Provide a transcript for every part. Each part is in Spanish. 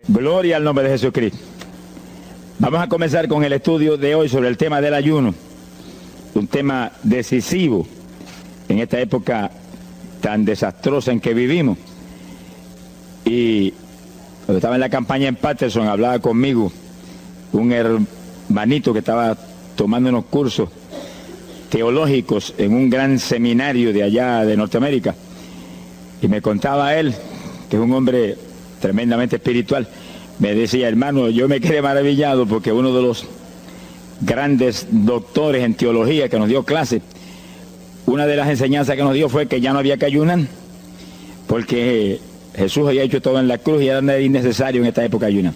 Gloria al nombre de Jesucristo. Vamos a comenzar con el estudio de hoy sobre el tema del ayuno, un tema decisivo en esta época tan desastrosa en que vivimos. Y cuando estaba en la campaña en Patterson, hablaba conmigo un hermanito que estaba tomando unos cursos teológicos en un gran seminario de allá de Norteamérica, y me contaba él, que es un hombre tremendamente espiritual, me decía: hermano, yo me quedé maravillado porque uno de los grandes doctores en teología que nos dio clase, una de las enseñanzas que nos dio fue que ya no había que ayunar, porque Jesús había hecho todo en la cruz y era innecesario en esta época ayunar.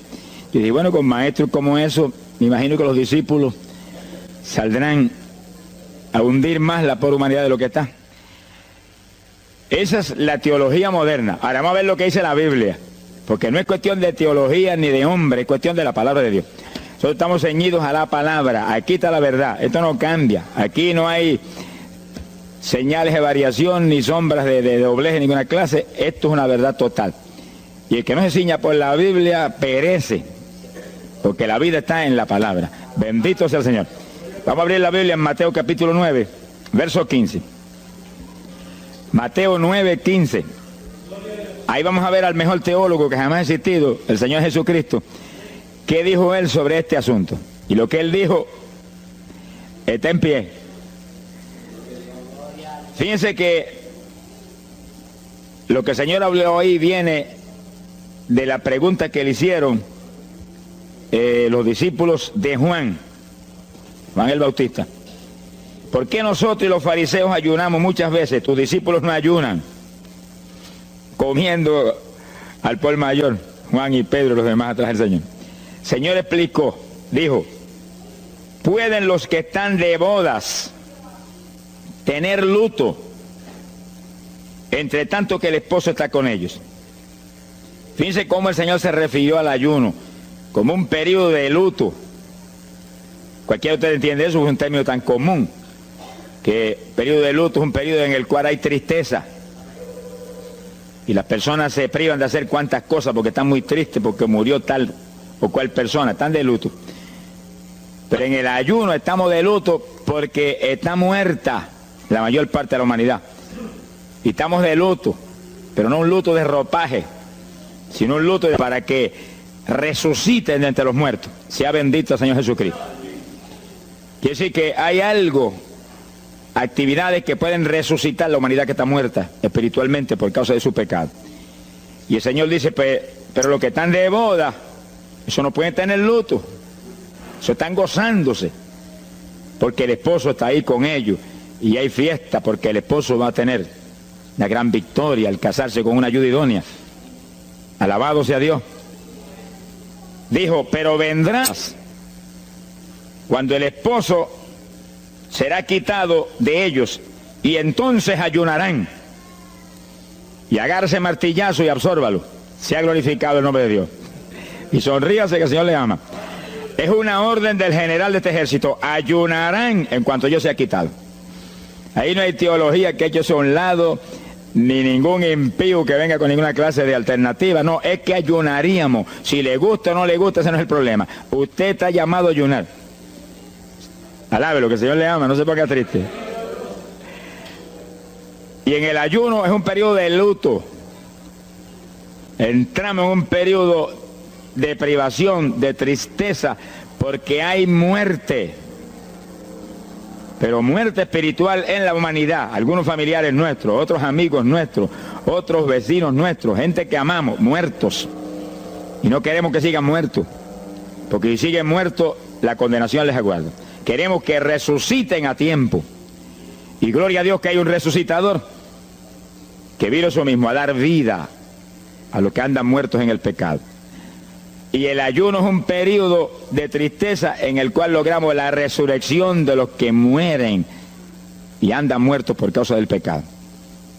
Yo dije, bueno, con maestros como eso, me imagino que los discípulos saldrán a hundir más la pobre humanidad de lo que está. Esa es la teología moderna. Ahora vamos a ver lo que dice la Biblia, porque no es cuestión de teología ni de hombre, es cuestión de la palabra de Dios. Nosotros estamos ceñidos a la palabra, aquí está la verdad, esto no cambia, aquí no hay señales de variación ni sombras de doblez de ninguna clase, esto es una verdad total. Y el que no se ciña por la Biblia perece, porque la vida está en la palabra. Bendito sea el Señor. Vamos a abrir la Biblia en Mateo capítulo 9, verso 15. Mateo 9, 15. Ahí vamos a ver al mejor teólogo que jamás ha existido, el Señor Jesucristo. ¿Qué dijo él sobre este asunto? Y lo que él dijo está en pie. Fíjense que lo que el Señor habló ahí viene de la pregunta que le hicieron los discípulos de Juan el Bautista. ¿Por qué nosotros y los fariseos ayunamos muchas veces? Tus discípulos no ayunan, comiendo al por mayor, Juan y Pedro y los demás atrás del Señor. El Señor explicó, dijo: ¿pueden los que están de bodas tener luto entre tanto que el esposo está con ellos? Fíjense cómo el Señor se refirió al ayuno como un periodo de luto. Cualquiera de ustedes entiende eso, es un término tan común, que periodo de luto es un periodo en el cual hay tristeza y las personas se privan de hacer cuantas cosas porque están muy tristes porque murió tal o cual persona, están de luto. Pero en el ayuno estamos de luto porque está muerta la mayor parte de la humanidad, y estamos de luto, pero no un luto de ropaje, sino un luto para que resuciten de entre los muertos. Sea bendito el Señor Jesucristo. Quiere decir que hay algo, actividades que pueden resucitar la humanidad que está muerta espiritualmente por causa de su pecado. Y el Señor dice, pero los que están de boda, eso no pueden tener luto, eso están gozándose, porque el esposo está ahí con ellos, y hay fiesta porque el esposo va a tener una gran victoria al casarse con una ayuda idónea. Alabado sea Dios. Dijo, pero vendrás cuando el esposo será quitado de ellos, y entonces ayunarán. Y agárrese martillazo y absórbalo. Sea glorificado el nombre de Dios. Y sonríase que el Señor le ama. Es una orden del general de este ejército. Ayunarán en cuanto yo sea quitado. Ahí no hay teología que eche a un lado, ni ningún impío que venga con ninguna clase de alternativa. No, es que ayunaríamos. Si le gusta o no le gusta, ese no es el problema. Usted está llamado a ayunar. Alábelo, que el Señor le ama, no se ponga triste. Y en el ayuno es un periodo de luto. Entramos en un periodo de privación, de tristeza, porque hay muerte. Pero muerte espiritual en la humanidad. Algunos familiares nuestros, otros amigos nuestros, otros vecinos nuestros, gente que amamos, muertos. Y no queremos que sigan muertos, porque si siguen muertos, la condenación les aguarda. Queremos que resuciten a tiempo. Y gloria a Dios que hay un resucitador que vino eso mismo, a dar vida a los que andan muertos en el pecado. Y el ayuno es un periodo de tristeza en el cual logramos la resurrección de los que mueren y andan muertos por causa del pecado.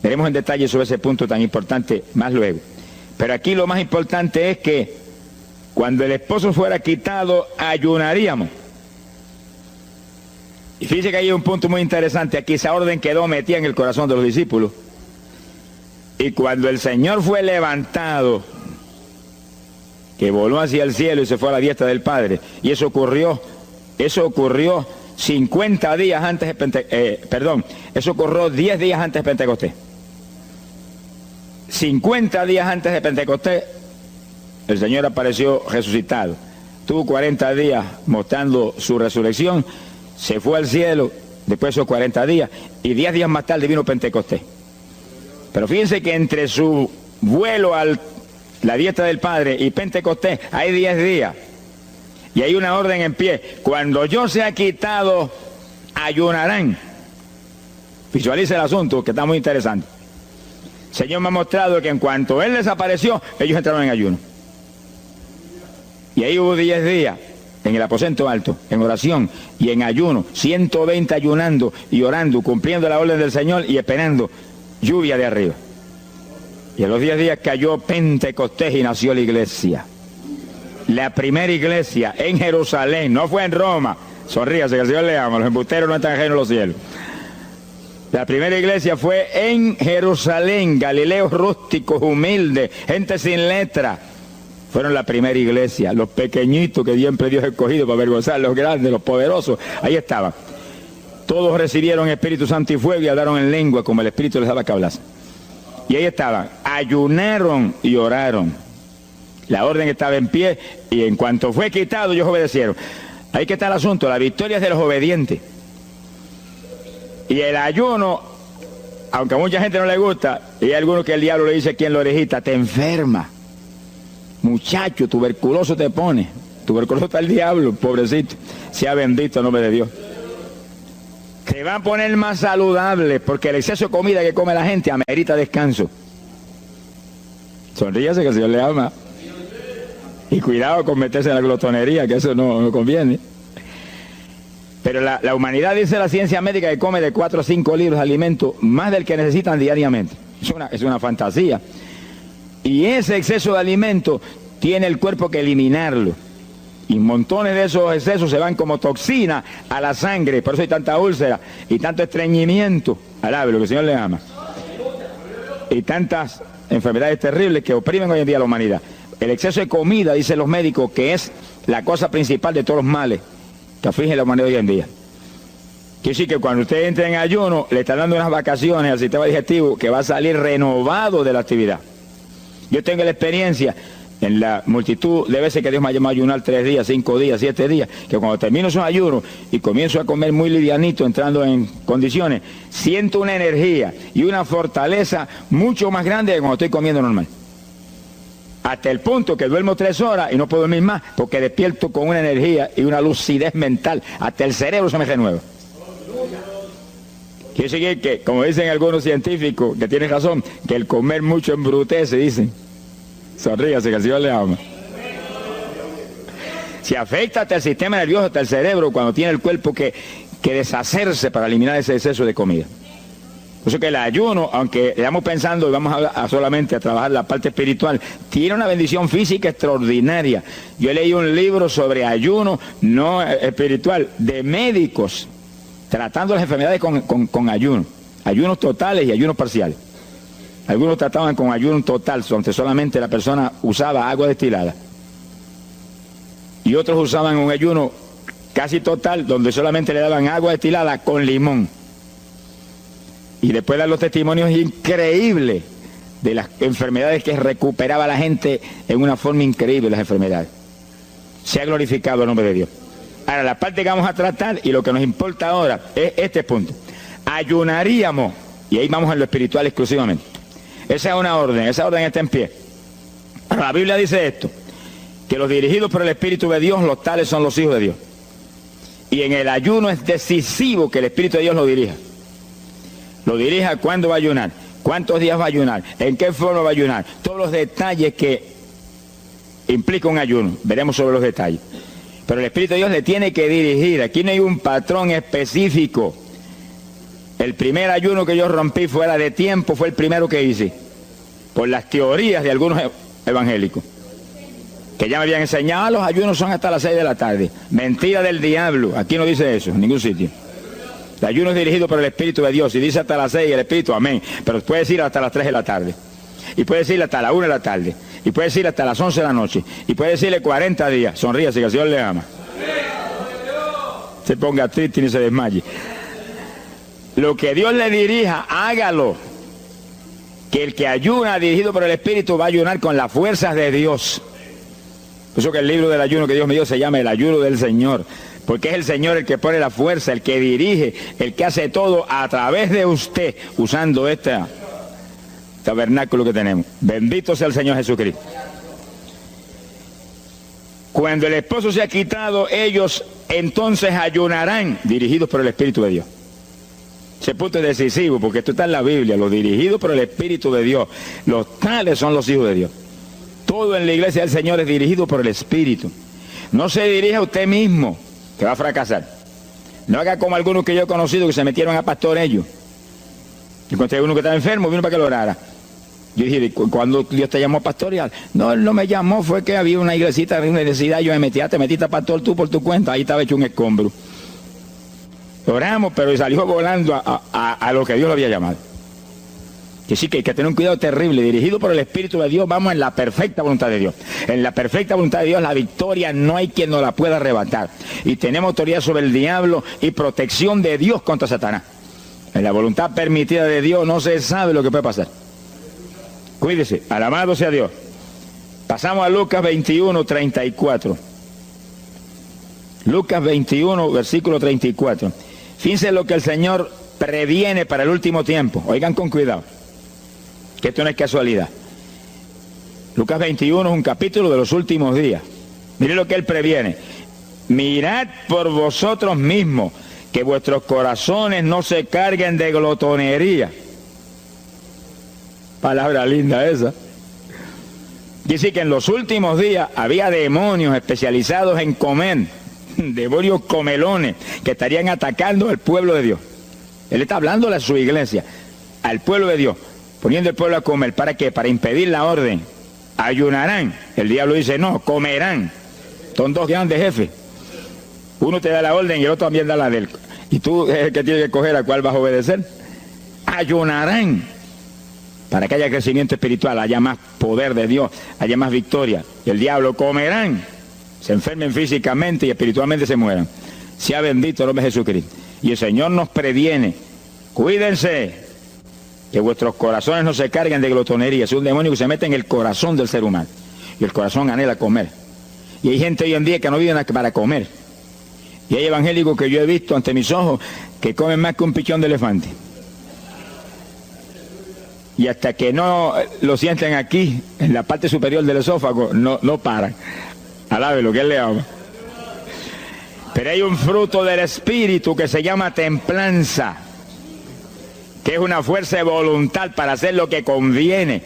Veremos en detalle sobre ese punto tan importante más luego. Pero aquí lo más importante es que cuando el esposo fuera quitado, ayunaríamos. Y fíjense que hay un punto muy interesante aquí. Esa orden quedó metida en el corazón de los discípulos. Y cuando el Señor fue levantado, que voló hacia el cielo y se fue a la diestra del Padre. Y eso ocurrió 50 días antes de Pentecostés. Eso ocurrió 10 días antes de Pentecostés. 50 días antes de Pentecostés, el Señor apareció resucitado. Tuvo 40 días mostrando su resurrección, se fue al cielo, después de esos 40 días, y 10 días más tarde vino Pentecostés. Pero fíjense que entre su vuelo a la diestra del Padre y Pentecostés hay 10 días. Y hay una orden en pie. Cuando yo sea quitado, ayunarán. Visualice el asunto, que está muy interesante. El Señor me ha mostrado que en cuanto Él desapareció, ellos entraron en ayuno. Y ahí hubo 10 días en el aposento alto, en oración y en ayuno, 120 ayunando y orando, cumpliendo la orden del Señor y esperando lluvia de arriba. Y en los 10 días cayó Pentecostés y nació la iglesia. La primera iglesia en Jerusalén, no fue en Roma. Sonríase, que el Señor le ama, los embusteros no están ajenos a los cielos. La primera iglesia fue en Jerusalén, galileos rústicos, humildes, gente sin letra. Fueron la primera iglesia, los pequeñitos que siempre Dios ha escogido para avergonzar, los grandes, los poderosos, ahí estaban. Todos recibieron Espíritu Santo y fuego y hablaron en lengua como el Espíritu les daba que hablasen. Y ahí estaban, ayunaron y oraron. La orden estaba en pie y en cuanto fue quitado ellos obedecieron. Ahí que está el asunto, la victoria es de los obedientes. Y el ayuno, aunque a mucha gente no le gusta, y hay algunos que el diablo le dice aquí en la orejita, te enferma. Muchacho, tuberculoso te pone. Tuberculoso está el diablo, pobrecito. Sea bendito el nombre de Dios. Te va a poner más saludable, porque el exceso de comida que come la gente amerita descanso. Sonríase que el Señor le ama. Y cuidado con meterse en la glotonería, que eso no conviene. Pero la humanidad, dice la ciencia médica, que come de 4 a 5 libras de alimento, más del que necesitan diariamente. Es una fantasía. Y ese exceso de alimento tiene el cuerpo que eliminarlo. Y montones de esos excesos se van como toxina a la sangre. Por eso hay tanta úlcera y tanto estreñimiento. Alabe lo que el Señor le ama. Y tantas enfermedades terribles que oprimen hoy en día a la humanidad. El exceso de comida, dicen los médicos, que es la cosa principal de todos los males que afligen a la humanidad hoy en día. Quiere decir que cuando usted entra en ayuno, le está dando unas vacaciones al sistema digestivo que va a salir renovado de la actividad. Yo tengo la experiencia en la multitud de veces que Dios me ha llamado a ayunar 3 días, 5 días, 7 días, que cuando termino esos ayunos y comienzo a comer muy livianito, entrando en condiciones, siento una energía y una fortaleza mucho más grande que cuando estoy comiendo normal. Hasta el punto que duermo 3 horas y no puedo dormir más, porque despierto con una energía y una lucidez mental. Hasta el cerebro se me renueva. Quiere decir que, como dicen algunos científicos, que tienen razón, que el comer mucho embrutece, dicen. Sonríase, que el Señor le ama. Se afecta hasta el sistema nervioso, hasta el cerebro, cuando tiene el cuerpo que deshacerse para eliminar ese exceso de comida. Por eso que el ayuno, aunque estamos pensando y vamos solamente a trabajar la parte espiritual, tiene una bendición física extraordinaria. Yo leí un libro sobre ayuno no espiritual, de médicos, tratando las enfermedades con ayuno. Ayunos totales y ayunos parciales. Algunos trataban con ayuno total, donde solamente la persona usaba agua destilada. Y otros usaban un ayuno casi total, donde solamente le daban agua destilada con limón. Y después dan los testimonios increíbles de las enfermedades que recuperaba la gente en una forma increíble, las enfermedades. Se ha glorificado el nombre de Dios. Ahora, la parte que vamos a tratar y lo que nos importa ahora es este punto. Ayunaríamos, y ahí vamos a lo espiritual exclusivamente. Esa es una orden, esa orden está en pie. Ahora, la Biblia dice esto, que los dirigidos por el Espíritu de Dios, los tales son los hijos de Dios. Y en el ayuno es decisivo que el Espíritu de Dios lo dirija. Lo dirija cuándo va a ayunar, cuántos días va a ayunar, en qué forma va a ayunar, todos los detalles que implica un ayuno, veremos sobre los detalles. Pero el Espíritu de Dios le tiene que dirigir, aquí no hay un patrón específico. El primer ayuno que yo rompí fuera de tiempo fue el primero que hice, por las teorías de algunos evangélicos, que ya me habían enseñado, los ayunos son hasta las 6 de la tarde. Mentira del diablo, aquí no dice eso, en ningún sitio. El ayuno es dirigido por el Espíritu de Dios, y dice hasta las 6 el Espíritu, amén, pero puede decir hasta las 3 de la tarde, y puede decir hasta la 1 de la tarde, Y puede decirle hasta las 11 de la noche. Y puede decirle 40 días. Sonríase que el Señor le ama. Se ponga triste y ni se desmaye. Lo que Dios le dirija, hágalo. Que el que ayuna dirigido por el Espíritu va a ayunar con las fuerzas de Dios. Por eso que el libro del ayuno que Dios me dio se llama el ayuno del Señor. Porque es el Señor el que pone la fuerza, el que dirige, el que hace todo a través de usted, usando este tabernáculo que tenemos. Bendito sea el Señor Jesucristo. Cuando el esposo se ha quitado, ellos entonces ayunarán, dirigidos por el Espíritu de Dios. Ese punto es decisivo, porque esto está en la Biblia, los dirigidos por el Espíritu de Dios. Los tales son los hijos de Dios. Todo en la iglesia del Señor es dirigido por el Espíritu. No se dirija a usted mismo, que va a fracasar. No haga como algunos que yo he conocido que se metieron a pastor ellos. Encontré uno que estaba enfermo, vino para que lo orara. Yo dije, ¿cuándo Dios te llamó a pastorear? No, él no me llamó, fue que había una iglesita de universidad, yo me metí, te metiste a pastor tú por tu cuenta, ahí estaba hecho un escombro. Oramos, pero salió volando a lo que Dios lo había llamado. Que sí, que hay que tener un cuidado terrible, dirigido por el Espíritu de Dios, vamos en la perfecta voluntad de Dios. En la perfecta voluntad de Dios, la victoria no hay quien nos la pueda arrebatar. Y tenemos autoridad sobre el diablo y protección de Dios contra Satanás. En la voluntad permitida de Dios no se sabe lo que puede pasar. Cuídese, alabado sea Dios. Pasamos a Lucas 21, 34. Lucas 21, versículo 34. Fíjense lo que el Señor previene para el último tiempo. Oigan con cuidado, que esto no es casualidad. Lucas 21 es un capítulo de los últimos días. Miren lo que Él previene. Mirad por vosotros mismos, que vuestros corazones no se carguen de glotonería. Palabra linda esa. Dice que en los últimos días había demonios especializados en comer, demonios comelones, que estarían atacando al pueblo de Dios. Él está hablando a su iglesia, al pueblo de Dios, poniendo al pueblo a comer. ¿Para qué? Para impedir la orden. Ayunarán. El diablo dice, no, comerán. Son dos grandes jefes. Uno te da la orden y el otro también da la de él. Y tú es el que tienes que escoger a cuál vas a obedecer. Ayunarán. Para que haya crecimiento espiritual, haya más poder de Dios, haya más victoria. Y el diablo comerán. Se enfermen físicamente y espiritualmente se mueran. Sea bendito el nombre de Jesucristo. Y el Señor nos previene. Cuídense, que vuestros corazones no se carguen de glotonería. Es un demonio que se mete en el corazón del ser humano. Y el corazón anhela comer. Y hay gente hoy en día que no vive para comer. Y hay evangélicos que yo he visto ante mis ojos que comen más que un pichón de elefante. Y hasta que no lo sienten aquí, en la parte superior del esófago, no paran. Alabe lo que Él le ama. Pero hay un fruto del Espíritu que se llama templanza, que es una fuerza de voluntad para hacer lo que conviene.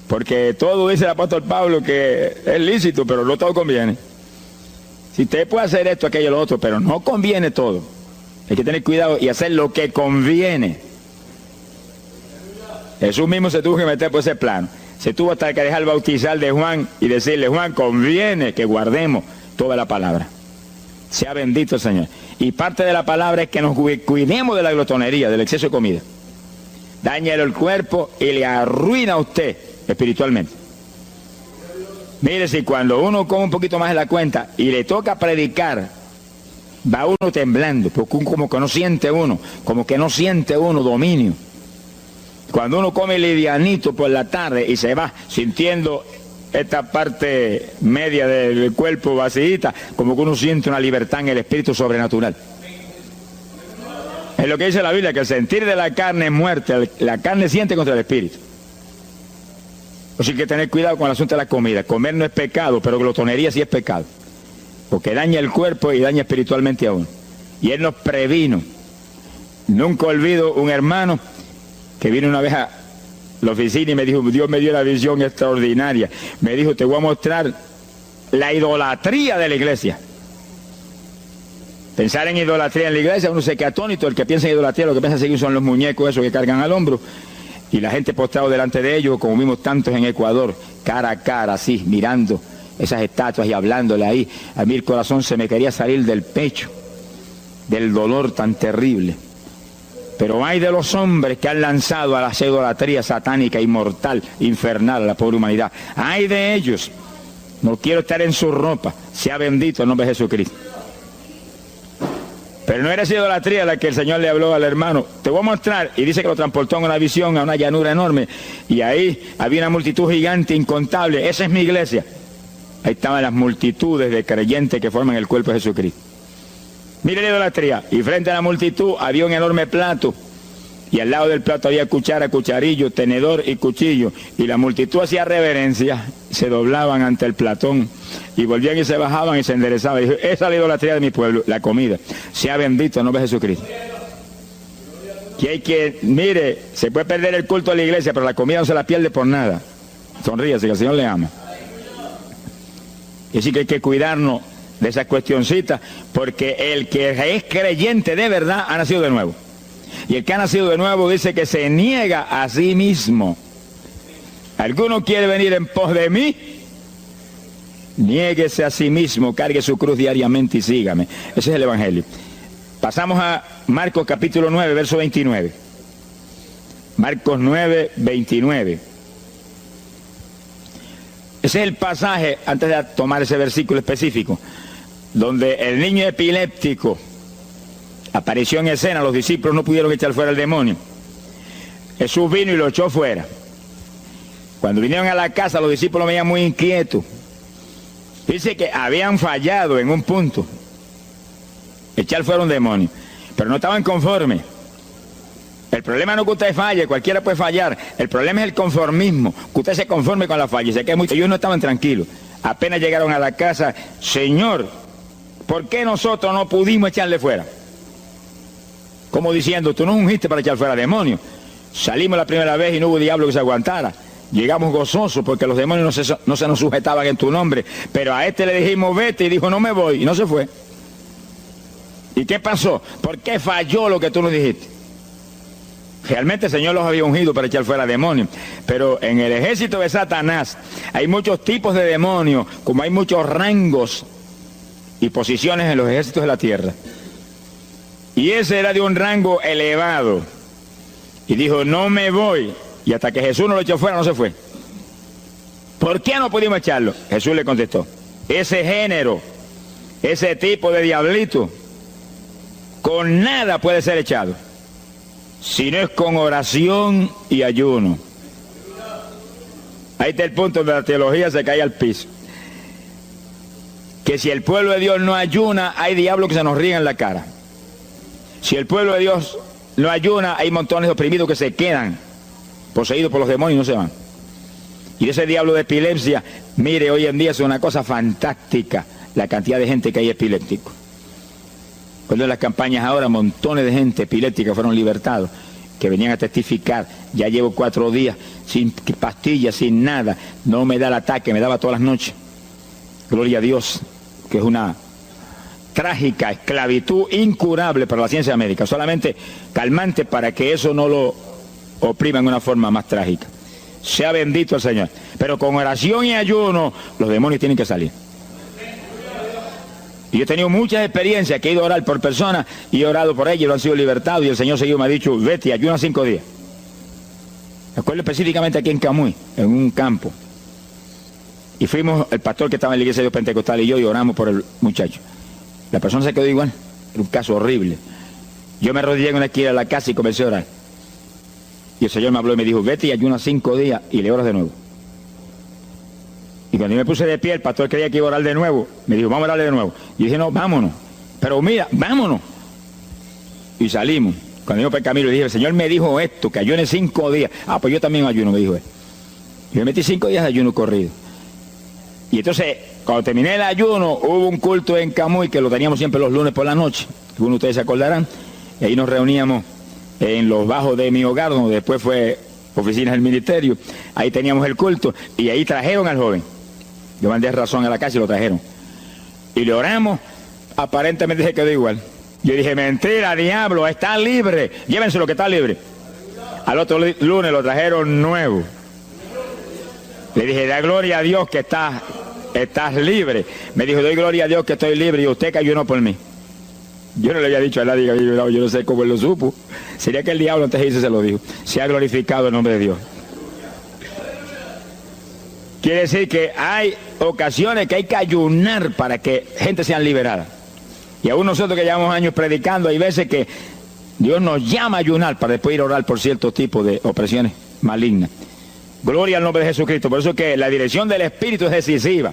Porque todo dice el apóstol Pablo que es lícito, pero no todo conviene. Si usted puede hacer esto, aquello, lo otro, pero no conviene todo. Hay que tener cuidado y hacer lo que conviene. Jesús mismo se tuvo que meter por ese plano. Se tuvo hasta que dejar bautizar de Juan y decirle, Juan, conviene que guardemos toda la palabra. Sea bendito el Señor. Y parte de la palabra es que nos cuidemos de la glotonería, del exceso de comida. Daña el cuerpo y le arruina a usted espiritualmente. Mire, si cuando uno come un poquito más de la cuenta y le toca predicar, va uno temblando, porque como que no siente uno dominio. Cuando uno come livianito por la tarde y se va sintiendo esta parte media del cuerpo vacíita, como que uno siente una libertad en el espíritu sobrenatural. Es lo que dice la Biblia, que el sentir de la carne es muerte, la carne siente contra el espíritu. Así que tener cuidado con el asunto de la comida. Comer no es pecado, pero glotonería sí es pecado. Porque daña el cuerpo y daña espiritualmente a uno. Y Él nos previno. Nunca olvido un hermano que vino una vez a la oficina y me dijo, Dios me dio la visión extraordinaria. Me dijo, te voy a mostrar la idolatría de la iglesia. Pensar en idolatría en la iglesia, uno se queda atónito. El que piensa en idolatría, lo que piensa seguir son los muñecos esos que cargan al hombro. Y la gente postrado delante de ellos, como vimos tantos en Ecuador, cara a cara, así, mirando esas estatuas y hablándole ahí. A mí el corazón se me quería salir del pecho, del dolor tan terrible. Pero hay de los hombres que han lanzado a la idolatría satánica, inmortal, infernal a la pobre humanidad. Hay de ellos. No quiero estar en su ropa. Sea bendito el nombre de Jesucristo. Pero no era esa idolatría la que el Señor le habló al hermano. Te voy a mostrar. Y dice que lo transportó en una visión a una llanura enorme. Y ahí había una multitud gigante, incontable. Esa es mi iglesia. Ahí estaban las multitudes de creyentes que forman el cuerpo de Jesucristo. Mire la idolatría. Y frente a la multitud había un enorme plato. Y al lado del plato había cuchara, cucharillo, tenedor y cuchillo. Y la multitud hacía reverencia. Se doblaban ante el platón. Y volvían y se bajaban y se enderezaban. Y dijo, esa es la idolatría de mi pueblo, la comida. Sea bendito el nombre de Jesucristo. Que hay que, mire, se puede perder el culto de la iglesia, pero la comida no se la pierde por nada. Sonríase, que el Señor le ama. Y así que hay que cuidarnos de esas cuestioncitas, porque el que es creyente de verdad ha nacido de nuevo. Y el que ha nacido de nuevo dice que se niega a sí mismo. ¿Alguno quiere venir en pos de mí? Niéguese a sí mismo, cargue su cruz diariamente y sígame. Ese es el Evangelio. Pasamos a Marcos capítulo 9, verso 29. Marcos 9, 29. Ese es el pasaje, antes de tomar ese versículo específico, donde el niño epiléptico apareció en escena. Los discípulos no pudieron echar fuera el demonio. Jesús vino y lo echó fuera. Cuando vinieron a la casa, los discípulos veían muy inquietos. Dice que habían fallado en un punto, echar fuera un demonio, pero no estaban conformes. El problema no es que usted falle, cualquiera puede fallar. El problema es el conformismo, que usted se conforme con la falla. Sé que ellos no estaban tranquilos. Apenas llegaron a la casa, Señor, ¿por qué nosotros no pudimos echarle fuera? Como diciendo, tú no ungiste para echar fuera demonios. Salimos la primera vez y no hubo diablo que se aguantara. Llegamos gozosos porque los demonios no se nos sujetaban en tu nombre. Pero a este le dijimos, vete, y dijo, no me voy, y no se fue. ¿Y qué pasó? ¿Por qué falló lo que tú nos dijiste? Realmente el Señor los había ungido para echar fuera demonios. Pero en el ejército de Satanás hay muchos tipos de demonios, como hay muchos rangos y posiciones en los ejércitos de la tierra. Y ese era de un rango elevado. Y dijo, no me voy. Y hasta que Jesús no lo echó fuera, no se fue. ¿Por qué no pudimos echarlo? Jesús le contestó, ese género, ese tipo de diablito, con nada puede ser echado, si no es con oración y ayuno. Ahí está el punto donde la teología se cae al piso. Que si el pueblo de Dios no ayuna, hay diablos que se nos ríen en la cara. Si el pueblo de Dios no ayuna, hay montones de oprimidos que se quedan poseídos por los demonios y no se van. Y ese diablo de epilepsia, mire, hoy en día es una cosa fantástica la cantidad de gente que hay epiléptico. Cuando en las campañas ahora, montones de gente epiléptica fueron libertados, que venían a testificar, ya llevo 4 días sin pastillas, sin nada, no me da el ataque, me daba todas las noches. Gloria a Dios, que es una trágica esclavitud incurable para la ciencia médica, solamente calmante para que eso no lo oprima en una forma más trágica. Sea bendito el Señor. Pero con oración y ayuno, los demonios tienen que salir. Y yo he tenido muchas experiencias que he ido a orar por personas y he orado por ellos y lo han sido libertados, y el Señor seguido me ha dicho, vete, ayuna 5 días. Me acuerdo específicamente aquí en Camuy, en un campo. Y fuimos, el pastor que estaba en la iglesia de Dios Pentecostal y yo, y oramos por el muchacho. La persona se quedó igual. Era un caso horrible. Yo me arrodillé en una esquina de la casa y comencé a orar. Y el Señor me habló y me dijo, vete y ayuna 5 días y le oras de nuevo. Y cuando yo me puse de pie, el pastor creía que iba a orar de nuevo. Me dijo, vamos a orarle de nuevo. Y dije, no, vámonos. Pero mira, vámonos. Y salimos. Cuando yo por el camino le dije, el Señor me dijo esto, que ayune 5 días. Ah, pues yo también ayuno, me dijo él. Y me metí 5 días de ayuno corrido. Y entonces, cuando terminé el ayuno, hubo un culto en Camuy, que lo teníamos siempre los lunes por la noche. Algunos de ustedes se acordarán. Y ahí nos reuníamos en los bajos de mi hogar, donde después fue oficinas del ministerio. Ahí teníamos el culto y ahí trajeron al joven. Yo mandé razón a la casa y lo trajeron. Y le oramos, aparentemente se quedó igual. Yo dije, mentira, diablo, está libre. Llévenselo que está libre. Al otro lunes lo trajeron nuevo. Le dije, da gloria a Dios que estás libre. Me dijo, doy gloria a Dios que estoy libre y usted que ayunó por mí. Yo no le había dicho a nadie que había ayunado, yo no sé cómo él lo supo. Sería que el diablo antes de irse se lo dijo. Se ha glorificado el nombre de Dios. Quiere decir que hay ocasiones que hay que ayunar para que gente sea liberada. Y aún nosotros que llevamos años predicando, hay veces que Dios nos llama a ayunar para después ir a orar por ciertos tipos de opresiones malignas. Gloria al nombre de Jesucristo. Por eso es que la dirección del Espíritu es decisiva,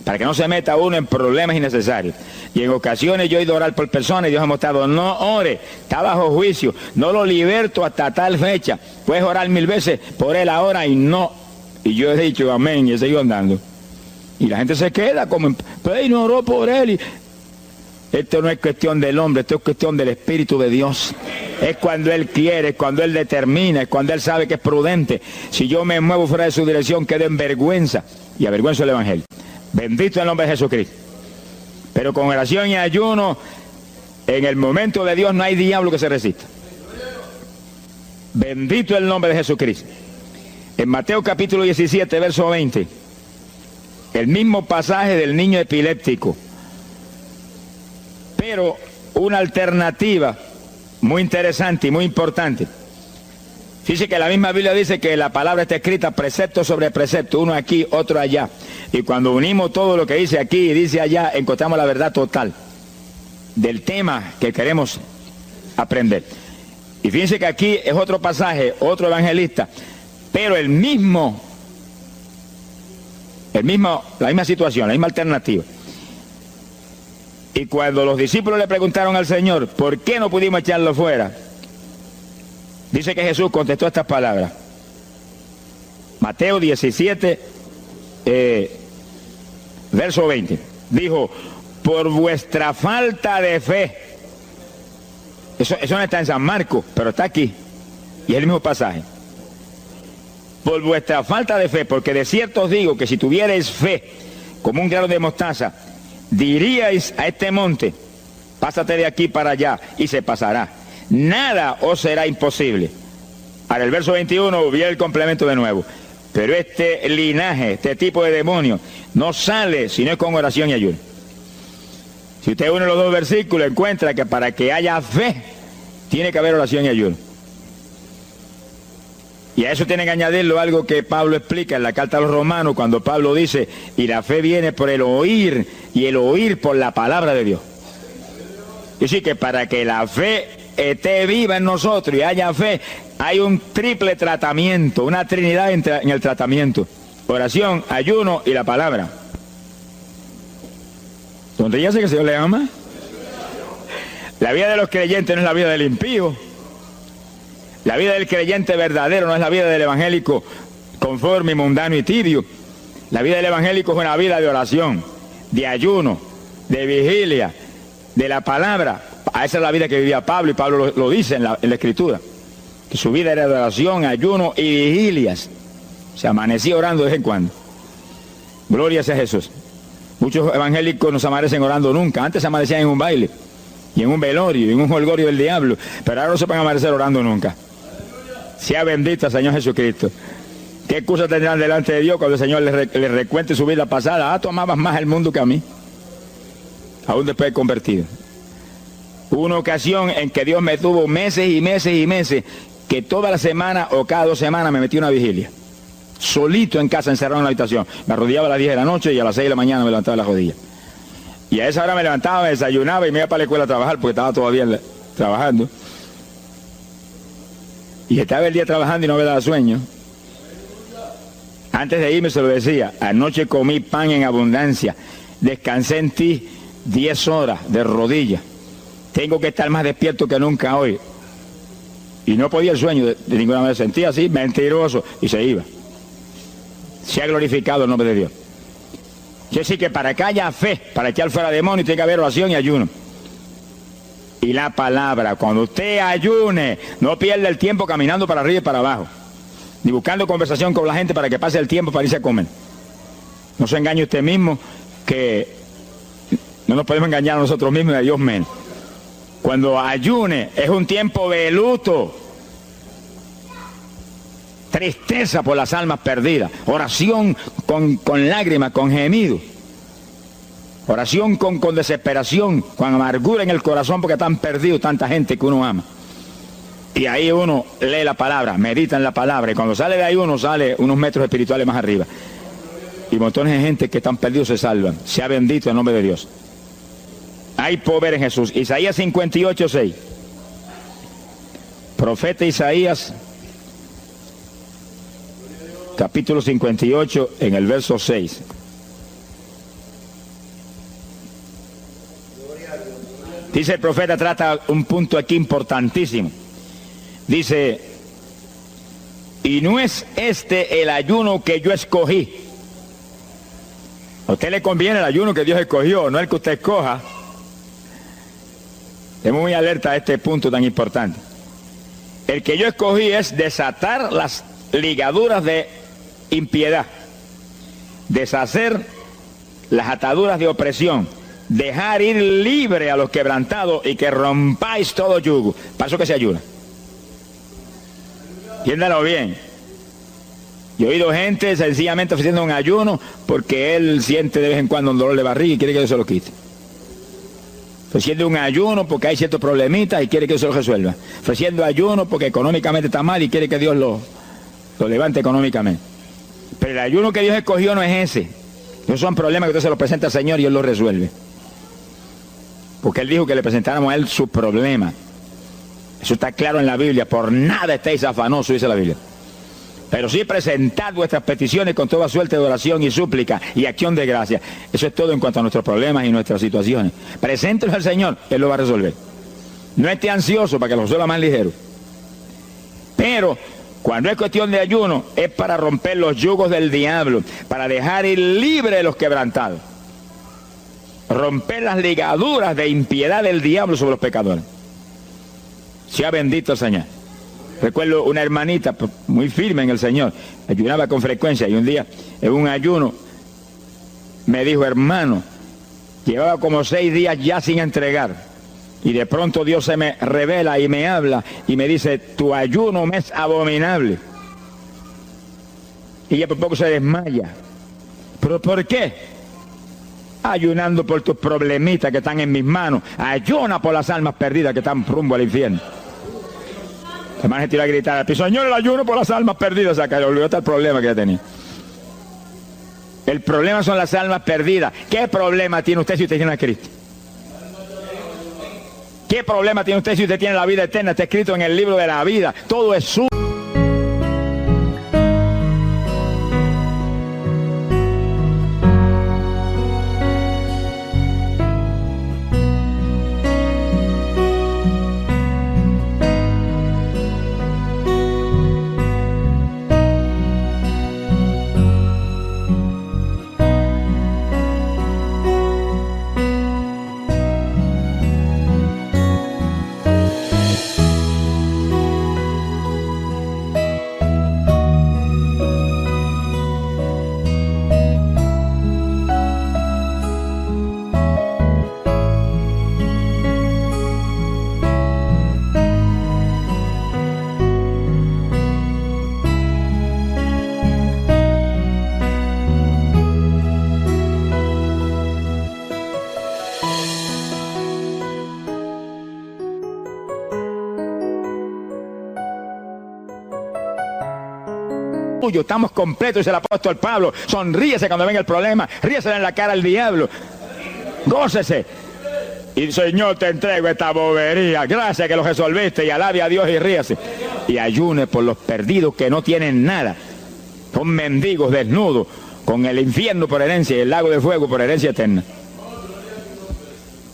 para que no se meta uno en problemas innecesarios. Y en ocasiones yo he ido a orar por personas y Dios ha mostrado, no ore, está bajo juicio, no lo liberto hasta tal fecha. Puedes orar 1000 veces por él ahora y no. Y yo he dicho amén y he seguido andando. Y la gente se queda como, pues no oró por él. Y esto no es cuestión del hombre, esto es cuestión del Espíritu de Dios. Es cuando Él quiere, es cuando Él determina, es cuando Él sabe que es prudente. Si yo me muevo fuera de su dirección, quedo en vergüenza y avergüenzo el Evangelio. Bendito el nombre de Jesucristo. Pero con oración y ayuno, en el momento de Dios no hay diablo que se resista. Bendito el nombre de Jesucristo. En Mateo capítulo 17, verso 20, el mismo pasaje del niño epiléptico, pero una alternativa muy interesante y muy importante. Fíjese que la misma Biblia dice que la palabra está escrita precepto sobre precepto, uno aquí, otro allá. Y cuando unimos todo lo que dice aquí y dice allá, encontramos la verdad total del tema que queremos aprender. Y fíjense que aquí es otro pasaje, otro evangelista, pero la misma situación, la misma alternativa. Y cuando los discípulos le preguntaron al Señor, ¿por qué no pudimos echarlo fuera? Dice que Jesús contestó estas palabras. Mateo 17, verso 20. Dijo, por vuestra falta de fe. Eso no está en San Marcos, pero está aquí. Y es el mismo pasaje. Por vuestra falta de fe, porque de cierto os digo que si tuvierais fe como un grano de mostaza, diríais a este monte, pásate de aquí para allá, y se pasará. Nada os será imposible. Ahora el verso 21 viene el complemento de nuevo. Pero este linaje, este tipo de demonio, no sale si no es con oración y ayuno. Si usted une los dos versículos, encuentra que para que haya fe, tiene que haber oración y ayuno. Y a eso tiene que añadirlo algo que Pablo explica en la carta a los Romanos, cuando Pablo dice, y la fe viene por el oír, y el oír por la palabra de Dios. Y así que para que la fe esté viva en nosotros y haya fe, hay un triple tratamiento, una trinidad en el tratamiento: oración, ayuno y la palabra. ¿Dónde ya sé que el Señor le ama? La vida de los creyentes no es la vida del impío. La vida del creyente verdadero no es la vida del evangélico conforme, mundano y tibio. La vida del evangélico es una vida de oración, de ayuno, de vigilia, de la palabra. Esa es la vida que vivía Pablo, y Pablo lo dice en la Escritura, que su vida era de oración, ayuno y vigilias. Se amanecía orando de vez en cuando. Gloria sea Jesús. Muchos evangélicos no se amanecen orando nunca. Antes se amanecían en un baile, y en un velorio, y en un jolgorio del diablo, pero ahora no se van a amanecer orando nunca. Sea bendito el Señor Jesucristo. ¿Qué excusa tendrán delante de Dios cuando el Señor les recuente su vida pasada? Ah, tú amabas más el mundo que a mí, aún después de convertido. Hubo una ocasión en que Dios me tuvo meses y meses y meses, que toda la semana o cada 2 semanas me metí una vigilia, solito en casa, encerrado en la habitación. Me arrodillaba a las 10 de la noche y a las 6 de la mañana me levantaba de las rodillas. Y a esa hora me levantaba, me desayunaba y me iba para la escuela a trabajar, porque estaba todavía trabajando. Y estaba el día trabajando y no me daba sueño. Antes de irme se lo decía: anoche comí pan en abundancia, descansé en ti 10 horas de rodillas, tengo que estar más despierto que nunca hoy. Y no podía el sueño de ninguna manera, sentía así, mentiroso, y se iba. Se ha glorificado el nombre de Dios. Quiere decir que para que haya fe, para echar fuera demonios, tiene que haber oración y ayuno. Y la palabra, cuando usted ayune, no pierda el tiempo caminando para arriba y para abajo, ni buscando conversación con la gente para que pase el tiempo para irse a comer. No se engañe usted mismo, que no nos podemos engañar a nosotros mismos y a Dios menos. Cuando ayune es un tiempo de luto, tristeza por las almas perdidas, oración con lágrimas, con gemidos. Oración con desesperación, con amargura en el corazón porque están perdidos tanta gente que uno ama. Y ahí uno lee la palabra, medita en la palabra, y cuando sale de ahí uno sale unos metros espirituales más arriba. Y montones de gente que están perdidos se salvan. Sea bendito el nombre de Dios. Hay poder en Jesús. Isaías 58:6. Profeta Isaías, capítulo 58, en el verso 6. Dice el profeta, trata un punto aquí importantísimo. Dice, y no es este el ayuno que yo escogí. A usted le conviene el ayuno que Dios escogió, no el que usted escoja. Estemos muy alerta a este punto tan importante. El que yo escogí es desatar las ligaduras de impiedad, deshacer las ataduras de opresión, dejar ir libre a los quebrantados y que rompáis todo yugo. Para eso que se ayuna. Entiéndalo bien. Yo he oído gente sencillamente ofreciendo un ayuno porque él siente de vez en cuando un dolor de barriga y quiere que Dios se lo quite. Ofreciendo un ayuno porque hay ciertos problemitas y quiere que Dios se lo resuelva. Ofreciendo ayuno porque económicamente está mal y quiere que Dios lo levante económicamente. Pero el ayuno que Dios escogió no es ese. Esos son problemas que usted se los presenta al Señor y Él los resuelve. Porque Él dijo que le presentáramos a Él sus problemas. Eso está claro en la Biblia. Por nada estéis afanosos, dice la Biblia. Pero sí presentad vuestras peticiones con toda suerte de oración y súplica y acción de gracia. Eso es todo en cuanto a nuestros problemas y nuestras situaciones. Preséntelos al Señor, Él lo va a resolver. No esté ansioso para que lo resuelva más ligero. Pero cuando es cuestión de ayuno, es para romper los yugos del diablo, para dejar ir libre a los quebrantados. Romper las ligaduras de impiedad del diablo sobre los pecadores. Sea bendito el Señor. Recuerdo una hermanita muy firme en el Señor, ayunaba con frecuencia y un día en un ayuno me dijo, hermano, llevaba como 6 días ya sin entregar y de pronto Dios se me revela y me habla y me dice, tu ayuno me es abominable. Y ella por poco se desmaya. ¿Pero por qué? Ayunando por tus problemitas que están en mis manos. Ayuna por las almas perdidas que están rumbo al infierno. La hermana se tiró a gritar al piso, Señor, el ayuno por las almas perdidas. O sea, que le olvidó hasta el problema que ya tenía. El problema son las almas perdidas. ¿Qué problema tiene usted si usted tiene a Cristo? ¿Qué problema tiene usted si usted tiene la vida eterna? Está escrito en el libro de la vida. Todo es suyo. Estamos completos, dice el apóstol Pablo. Sonríese cuando venga el problema, ríese en la cara al diablo, gócese y Señor, te entrego esta bobería, gracias que lo resolviste, y alabe a Dios y ríase y ayune por los perdidos que no tienen nada, son mendigos desnudos con el infierno por herencia y el lago de fuego por herencia eterna.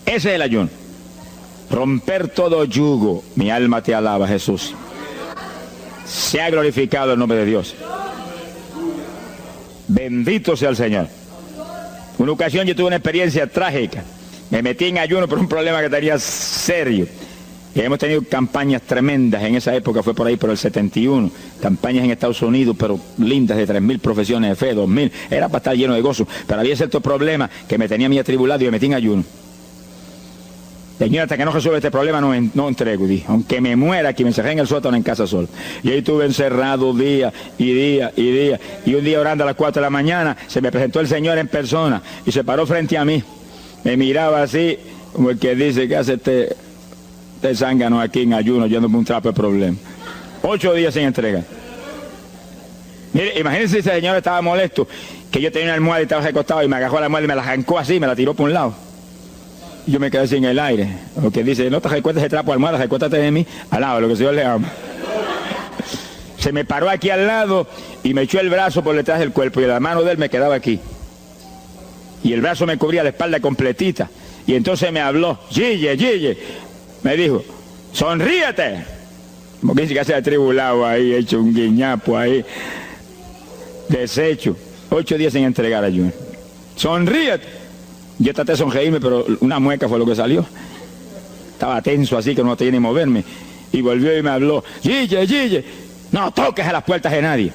Ese es el ayuno, romper todo yugo. Mi alma te alaba, Jesús. Sea glorificado el nombre de Dios. Bendito sea el Señor. Una ocasión yo tuve una experiencia trágica. Me metí en ayuno por un problema que tenía serio. Y hemos tenido campañas tremendas. En esa época fue por ahí por el 71. Campañas en Estados Unidos, pero lindas, de 3.000 profesiones de fe, 2.000. Era para estar lleno de gozo. Pero había cierto problema que me tenía a mí atribulado y me metí en ayuno. Señor, hasta que no resuelva este problema no entrego, dije. Aunque me muera aquí, me encerré en el sótano en casa solo. Y ahí estuve encerrado día y día y día. Y un día orando a las 4 de la mañana, se me presentó el Señor en persona y se paró frente a mí. Me miraba así, como el que dice que hace este zángano aquí en ayuno, yéndome un trapo de problema. 8 días sin entrega. Mire, imagínense si ese señor estaba molesto, que yo tenía una almohada y estaba recostado y me agarró la almohada y me la arrancó así, me la tiró por un lado. Y yo me quedé sin el aire. Lo que dice, no te recuestes ese trapo de almohada, recuéstate de mí, al lado, lo que el Señor le ama. Se me paró aquí al lado y me echó el brazo por detrás del cuerpo y la mano de él me quedaba aquí. Y el brazo me cubría la espalda completita. Y entonces me habló, Gille, Gille. Me dijo, sonríete. Como que dice que se ha atribulado ahí, hecho un guiñapo ahí. Deshecho. 8 días sin entregar ayuno. Sonríete. Yo traté de sonreírme, pero una mueca fue lo que salió. Estaba tenso así que no tenía ni moverme. Y volvió y me habló, Gille, Gille, no toques a las puertas de nadie.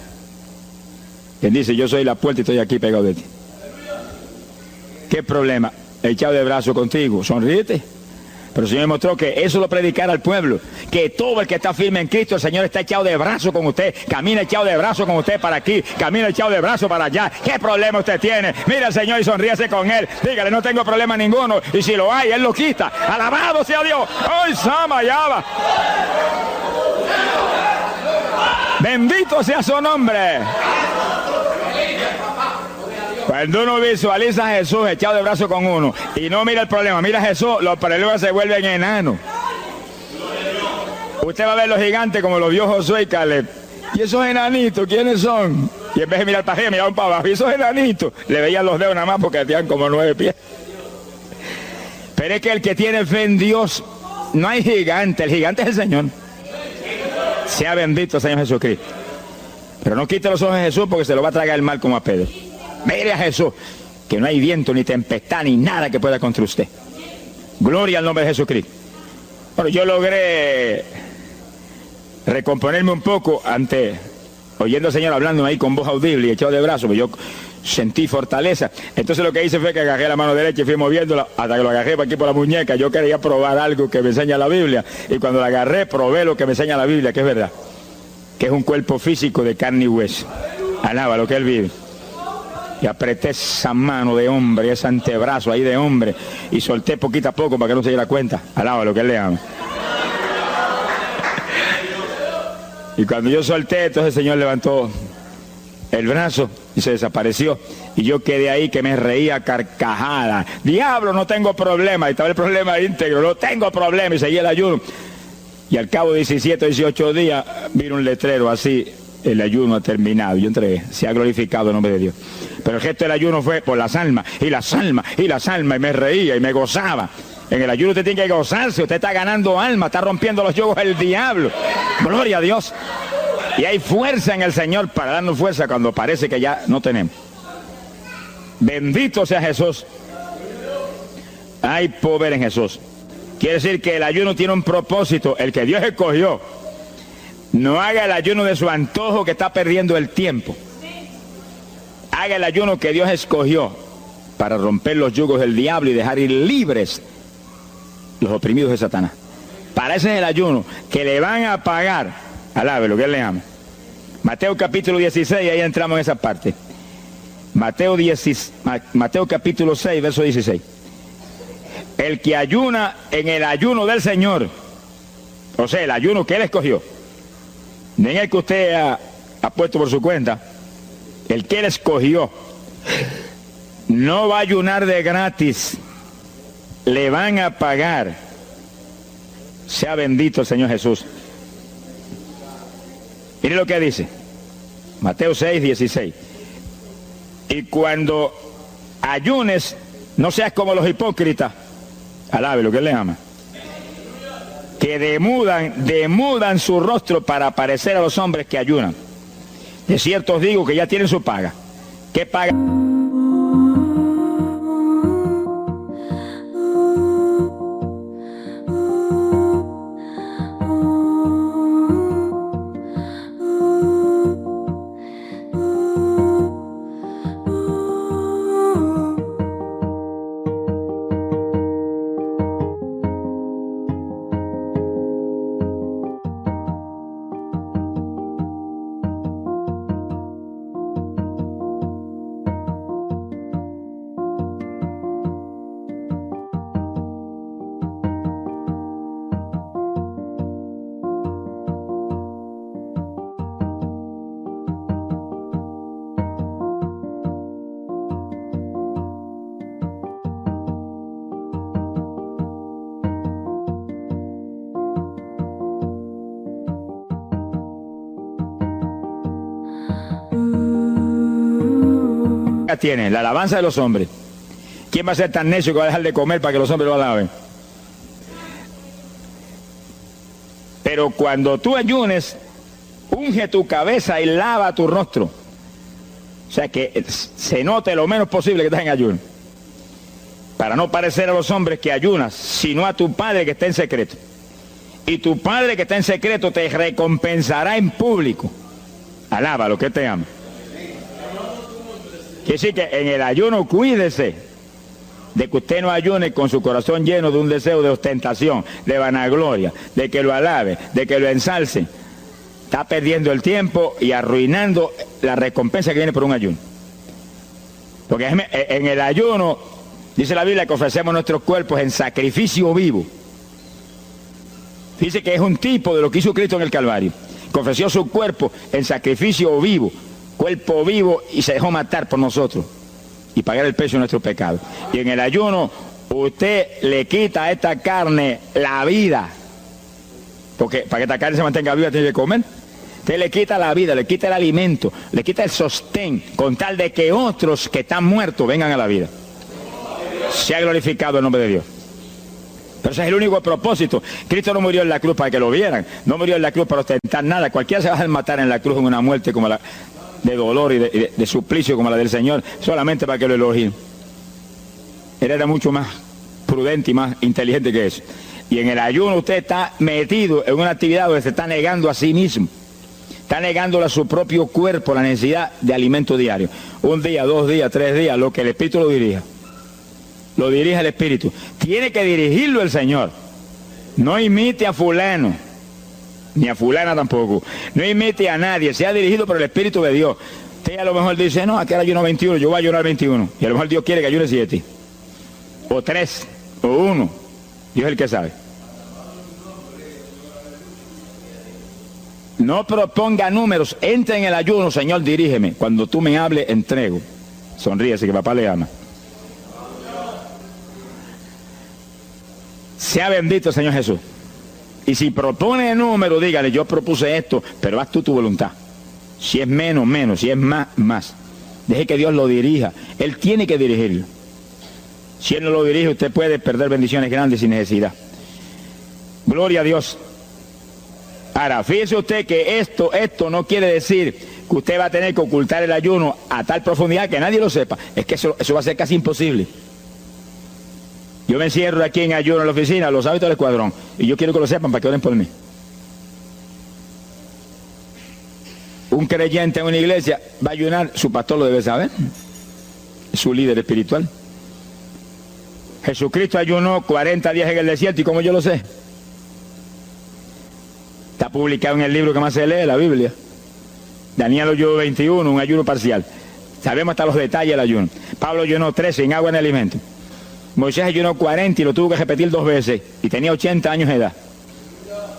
Quien dice, yo soy la puerta y estoy aquí pegado de ti. ¿Qué problema? Echado de brazo contigo, sonríete. Pero el Señor me mostró que eso lo predicara al pueblo, que todo el que está firme en Cristo, el Señor está echado de brazo con usted, camina echado de brazo con usted para aquí, camina echado de brazo para allá. ¿Qué problema usted tiene? Mira al Señor y sonríese con Él, dígale, no tengo problema ninguno, y si lo hay, Él lo quita. Alabado sea Dios. ¡Ay, Sama, Yaba! Bendito sea su nombre. Cuando uno visualiza a Jesús echado de brazo con uno y no mira el problema, mira a Jesús, los problemas se vuelven enanos. Usted va a ver los gigantes como los vio Josué y Caleb. ¿Y esos enanitos quiénes son? Y en vez de mirar para arriba, miraban para abajo. ¿Y esos enanitos? Le veían los dedos nada más porque tenían como 9 pies. Pero es que el que tiene fe en Dios, no hay gigante, el gigante es el Señor. Sea bendito Señor Jesucristo. Pero no quite los ojos de Jesús porque se lo va a tragar el mal como a Pedro. Mire a Jesús, que no hay viento, ni tempestad, ni nada que pueda contra usted. Gloria al nombre de Jesucristo. Bueno, yo logré recomponerme un poco oyendo al Señor hablando ahí con voz audible y echado de brazos, pues yo sentí fortaleza. Entonces lo que hice fue que agarré la mano derecha y fui moviéndola hasta que lo agarré por aquí por la muñeca. Yo quería probar algo que me enseña la Biblia y cuando la agarré probé lo que me enseña la Biblia, que es verdad, que es un cuerpo físico de carne y hueso. Alaba lo que Él vive. Y apreté esa mano de hombre, ese antebrazo ahí de hombre, y solté poquito a poco para que no se diera cuenta. Alaba lo que Él le ama. Y cuando yo solté, entonces el Señor levantó el brazo y se desapareció. Y yo quedé ahí que me reía carcajada. Diablo, no tengo problema. Y estaba el problema íntegro, no tengo problema. Y seguí el ayuno. Y al cabo de 17 o 18 días, vino un letrero así. El ayuno ha terminado. Yo entregué. Se ha glorificado el nombre de Dios. Pero el gesto del ayuno fue por las almas, y las almas, y las almas, y me reía y me gozaba. En el ayuno usted tiene que gozarse, usted está ganando alma, está rompiendo los yugos del diablo. Gloria a Dios. Y hay fuerza en el Señor para darnos fuerza cuando parece que ya no tenemos. Bendito sea Jesús. Hay poder en Jesús. Quiere decir que el ayuno tiene un propósito, el que Dios escogió. No haga el ayuno de su antojo que está perdiendo el tiempo. Haga el ayuno que Dios escogió para romper los yugos del diablo y dejar ir libres los oprimidos de Satanás. Para ese es el ayuno que le van a pagar. Alabe lo que Él le ama. Mateo capítulo 16, ahí entramos en esa parte. Mateo capítulo 6, verso 16. El que ayuna en el ayuno del Señor, o sea, el ayuno que Él escogió, no en el que usted ha puesto por su cuenta, el que Él escogió, no va a ayunar de gratis, le van a pagar. Sea bendito el Señor Jesús. Mire lo que dice, Mateo 6, 16. Y cuando ayunes, no seas como los hipócritas, alabe lo que Él le ama, que demudan su rostro para parecer a los hombres que ayunan. De cierto os digo que ya tienen su paga. ¿Qué paga? tiene la alabanza de los hombres. ¿Quién va a ser tan necio que va a dejar de comer para que los hombres lo alaben? Pero cuando tú ayunes, unge tu cabeza y lava tu rostro. O sea, que se note lo menos posible que estás en ayuno. Para no parecer a los hombres que ayunas, sino a tu Padre que está en secreto. Y tu Padre que está en secreto te recompensará en público. Alábalo, que te ama. Quiere decir que en el ayuno cuídese de que usted no ayune con su corazón lleno de un deseo de ostentación, de vanagloria, de que lo alabe, de que lo ensalce. Está perdiendo el tiempo y arruinando la recompensa que viene por un ayuno. Porque en el ayuno, dice la Biblia, que ofrecemos nuestros cuerpos en sacrificio vivo. Dice que es un tipo de lo que hizo Cristo en el Calvario, que ofreció su cuerpo en sacrificio vivo, cuerpo vivo, y se dejó matar por nosotros y pagar el precio de nuestro pecado. Y en el ayuno usted le quita a esta carne la vida, porque para que esta carne se mantenga viva tiene que comer. Usted le quita la vida, le quita el alimento, le quita el sostén, con tal de que otros que están muertos vengan a la vida. Sea glorificado el nombre de Dios. Pero ese es el único propósito. Cristo no murió en la cruz para que lo vieran, no murió en la cruz para ostentar nada. Cualquiera se va a matar en la cruz en una muerte como la de dolor y de suplicio como la del Señor, solamente para que lo elogien. Él era mucho más prudente y más inteligente que eso. Y en el ayuno usted está metido en una actividad donde se está negando a sí mismo. Está negándole a su propio cuerpo la necesidad de alimento diario. Un día, 2 días, 3 días, lo que el Espíritu lo dirija. Lo dirige el Espíritu. Tiene que dirigirlo el Señor. No imite a fulano, ni a fulana tampoco. No imite a nadie, sea dirigido por el Espíritu de Dios. Usted a lo mejor dice, no, aquí era ayuno 21, yo voy a ayunar 21. Y a lo mejor Dios quiere que ayune 7. O 3, o 1. Dios es el que sabe. No proponga números, entre en el ayuno, Señor, dirígeme. Cuando tú me hables, entrego. Sonríese que papá le ama. Sea bendito el Señor Jesús. Y si propone número, dígale, yo propuse esto, pero haz tú tu voluntad. Si es menos, menos, si es más, más. Deje que Dios lo dirija. Él tiene que dirigirlo. Si Él no lo dirige, usted puede perder bendiciones grandes sin necesidad. Gloria a Dios. Ahora, fíjese usted que esto no quiere decir que usted va a tener que ocultar el ayuno a tal profundidad que nadie lo sepa. Es que eso va a ser casi imposible. Yo me encierro aquí en ayuno en la oficina, los hábitos del escuadrón, y yo quiero que lo sepan para que oren por mí. Un creyente en una iglesia va a ayunar, su pastor lo debe saber, es su líder espiritual. Jesucristo ayunó 40 días en el desierto, ¿y cómo yo lo sé? Está publicado en el libro que más se lee, la Biblia. Daniel ayunó 21, un ayuno parcial. Sabemos hasta los detalles del ayuno. Pablo ayunó 13 sin agua ni alimento. Moisés ayunó 40 y lo tuvo que repetir 2 veces. Y tenía 80 años de edad.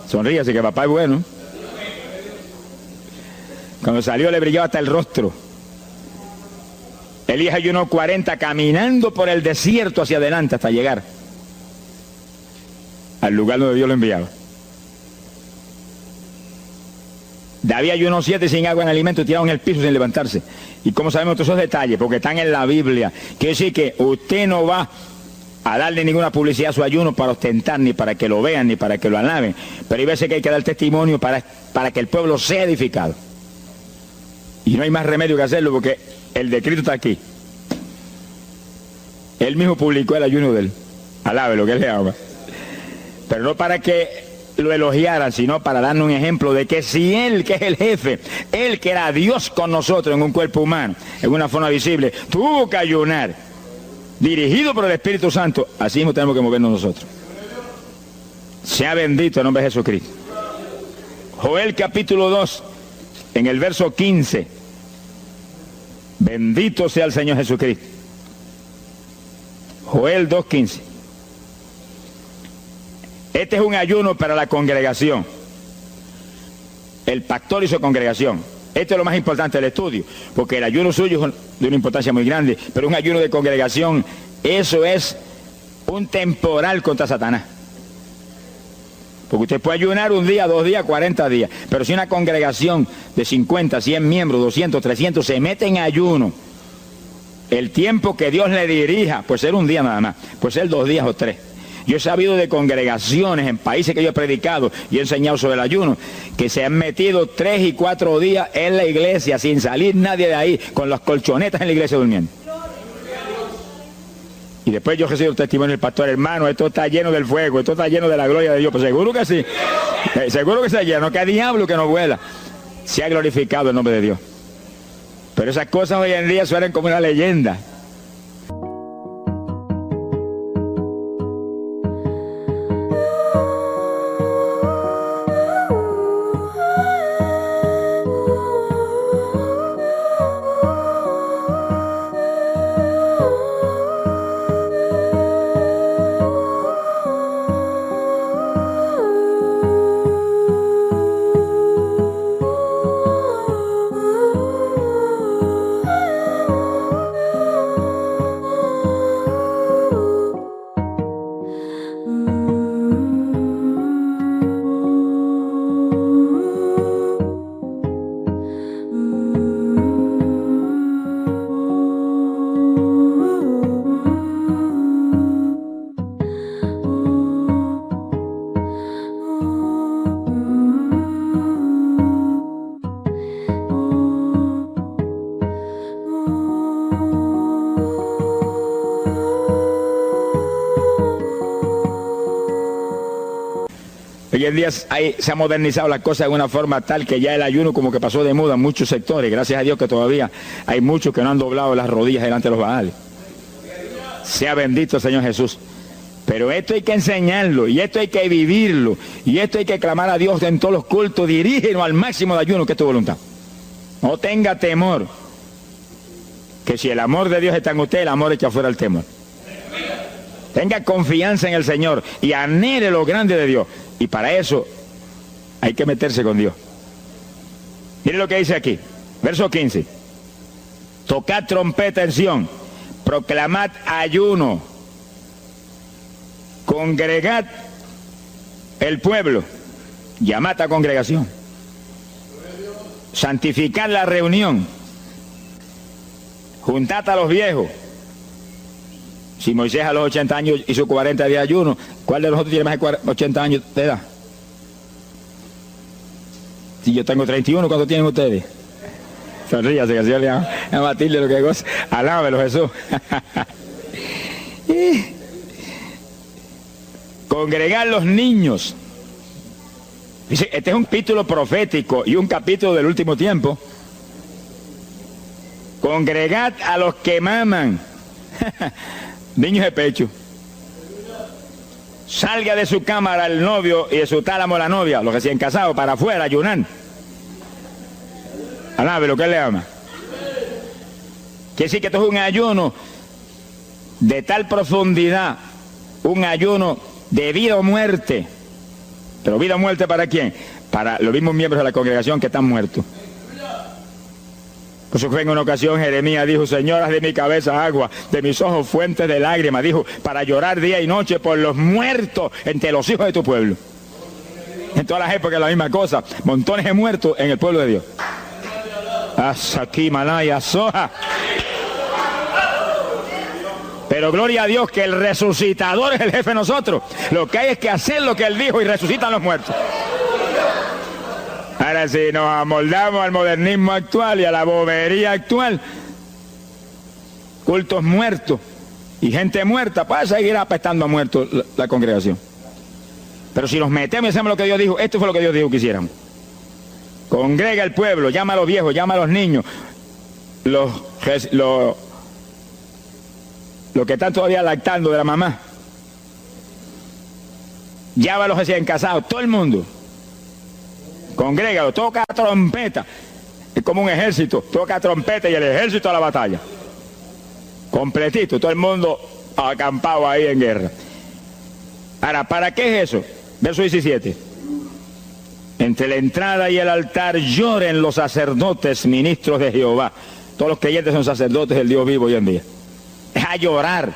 Sonríase que papá es bueno. Cuando salió le brillaba hasta el rostro. Elías ayunó 40 caminando por el desierto hacia adelante hasta llegar al lugar donde Dios lo enviaba. David ayunó 7 sin agua en alimento, tirado en el piso sin levantarse. ¿Y cómo sabemos todos esos detalles? Porque están en la Biblia. Quiere decir que usted no va a darle ninguna publicidad a su ayuno para ostentar, ni para que lo vean, ni para que lo alaben. Pero hay veces que hay que dar testimonio para que el pueblo sea edificado. Y no hay más remedio que hacerlo porque el decreto está aquí. Él mismo publicó el ayuno de él. Alabe lo que él le ama. Pero no para que lo elogiaran, sino para darnos un ejemplo de que si Él, que es el jefe, Él que era Dios con nosotros en un cuerpo humano, en una forma visible, tuvo que ayunar, dirigido por el Espíritu Santo, así mismo tenemos que movernos nosotros. Sea bendito el nombre de Jesucristo. Joel capítulo 2, en el verso 15. Bendito sea el Señor Jesucristo. Joel 2:15. Este es un ayuno para la congregación. El pastor y su congregación. Esto es lo más importante del estudio, porque el ayuno suyo es de una importancia muy grande, pero un ayuno de congregación, eso es un temporal contra Satanás. Porque usted puede ayunar 1 día, 2 días, 40 días, pero si una congregación de 50, 100 miembros, 200, 300 se mete en ayuno, el tiempo que Dios le dirija, puede ser un día nada más, puede ser 2 días o 3. Yo he sabido de congregaciones en países que yo he predicado y he enseñado sobre el ayuno, que se han metido 3 y 4 días en la iglesia sin salir nadie de ahí, con las colchonetas en la iglesia durmiendo. Y después yo recibo el testimonio del pastor: hermano, esto está lleno del fuego, esto está lleno de la gloria de Dios. Pues seguro que sí, seguro que está lleno, que hay diablo que no vuela. Se ha glorificado el nombre de Dios. Pero esas cosas hoy en día suenan como una leyenda. Hoy en día se ha modernizado la cosa de una forma tal que ya el ayuno como que pasó de moda en muchos sectores. Gracias a Dios que todavía hay muchos que no han doblado las rodillas delante de los Baales. Sea bendito el Señor Jesús. Pero esto hay que enseñarlo, y esto hay que vivirlo, y esto hay que clamar a Dios en todos los cultos. Dirígenos al máximo de ayuno, que es tu voluntad. No tenga temor, que si el amor de Dios está en usted, el amor echa fuera el temor. Tenga confianza en el Señor y anhele lo grande de Dios. Y para eso hay que meterse con Dios. Mire lo que dice aquí, verso 15. Tocad trompeta en Sión, proclamad ayuno, congregad el pueblo, llamad a congregación, santificad la reunión, juntad a los viejos. Si Moisés a los 80 años hizo 40 días de ayuno, ¿cuál de nosotros tiene más de 80 años de edad? Si yo tengo 31, ¿cuánto tienen ustedes? Sonríase, que el Señor le a Matilde lo que goza. Alábelo, Jesús. Congregar los niños. Dice, este es un capítulo profético y un capítulo del último tiempo. Congregad a los que maman. Niños de pecho. Salga de su cámara el novio y de su tálamo la novia, los recién casados, para afuera, ayunar. Alabe lo que él le ama. Quiere decir que esto es un ayuno de tal profundidad, un ayuno de vida o muerte. Pero vida o muerte ¿para quién? Para los mismos miembros de la congregación que están muertos. Por eso fue en una ocasión Jeremías dijo: Señor, haz de mi cabeza agua, de mis ojos fuentes de lágrimas, dijo, para llorar día y noche por los muertos entre los hijos de tu pueblo. En todas las épocas la misma cosa, montones de muertos en el pueblo de Dios. Asaki Malaya Soja. Pero gloria a Dios que el resucitador es el jefe de nosotros. Lo que hay es que hacer lo que él dijo y resucitan los muertos. Ahora, si nos amoldamos al modernismo actual y a la bobería actual, cultos muertos y gente muerta, puede seguir apestando a muertos la congregación. Pero si nos metemos y hacemos lo que Dios dijo, esto fue lo que Dios dijo que hiciéramos. Congrega el pueblo, llama a los viejos, llama a los niños, los que están todavía lactando de la mamá. Llama a los recién casados, todo el mundo. Congrégalo, toca trompeta. Es como un ejército, toca trompeta y el ejército a la batalla. Completito, todo el mundo acampado ahí en guerra. Ahora, ¿para qué es eso? Verso 17. Entre la entrada y el altar lloren los sacerdotes, ministros de Jehová. Todos los creyentes son sacerdotes del Dios vivo hoy en día. Es a llorar,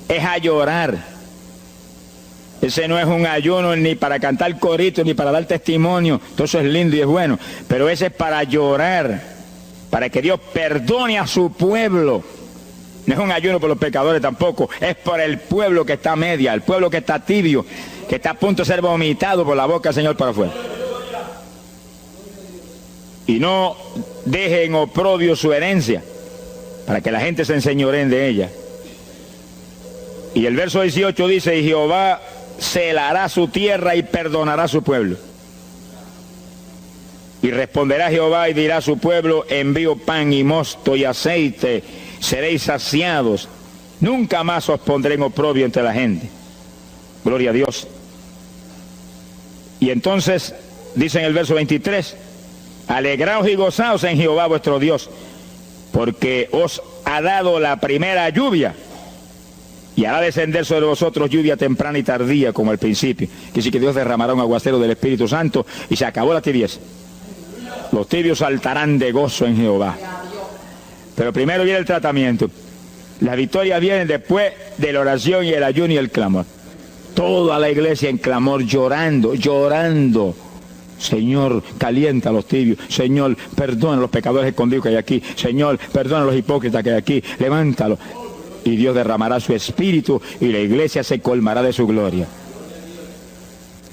es a llorar. Ese no es un ayuno ni para cantar coritos, ni para dar testimonio. Todo eso es lindo y es bueno. Pero ese es para llorar, para que Dios perdone a su pueblo. No es un ayuno por los pecadores tampoco, es por el pueblo que está a media, el pueblo que está tibio, que está a punto de ser vomitado por la boca del Señor para afuera. Y no dejen oprobio su herencia, para que la gente se enseñoreen de ella. Y el verso 18 dice, y Jehová celará su tierra y perdonará su pueblo. Y responderá Jehová y dirá a su pueblo, envío pan y mosto y aceite, seréis saciados, nunca más os pondré en oprobio entre la gente. Gloria a Dios. Y entonces, dice en el verso 23, alegraos y gozaos en Jehová vuestro Dios, porque os ha dado la primera lluvia, y hará descender sobre vosotros lluvia temprana y tardía como al principio. Quiere decir que Dios derramará un aguacero del Espíritu Santo y se acabó la tibieza. Los tibios saltarán de gozo en Jehová. Pero primero viene el tratamiento. Las victorias vienen después de la oración y el ayuno y el clamor. Toda la iglesia en clamor, llorando, llorando. Señor, calienta a los tibios. Señor, perdona a los pecadores escondidos que hay aquí. Señor, perdona a los hipócritas que hay aquí. Levántalos. Y Dios derramará su espíritu y la iglesia se colmará de su gloria.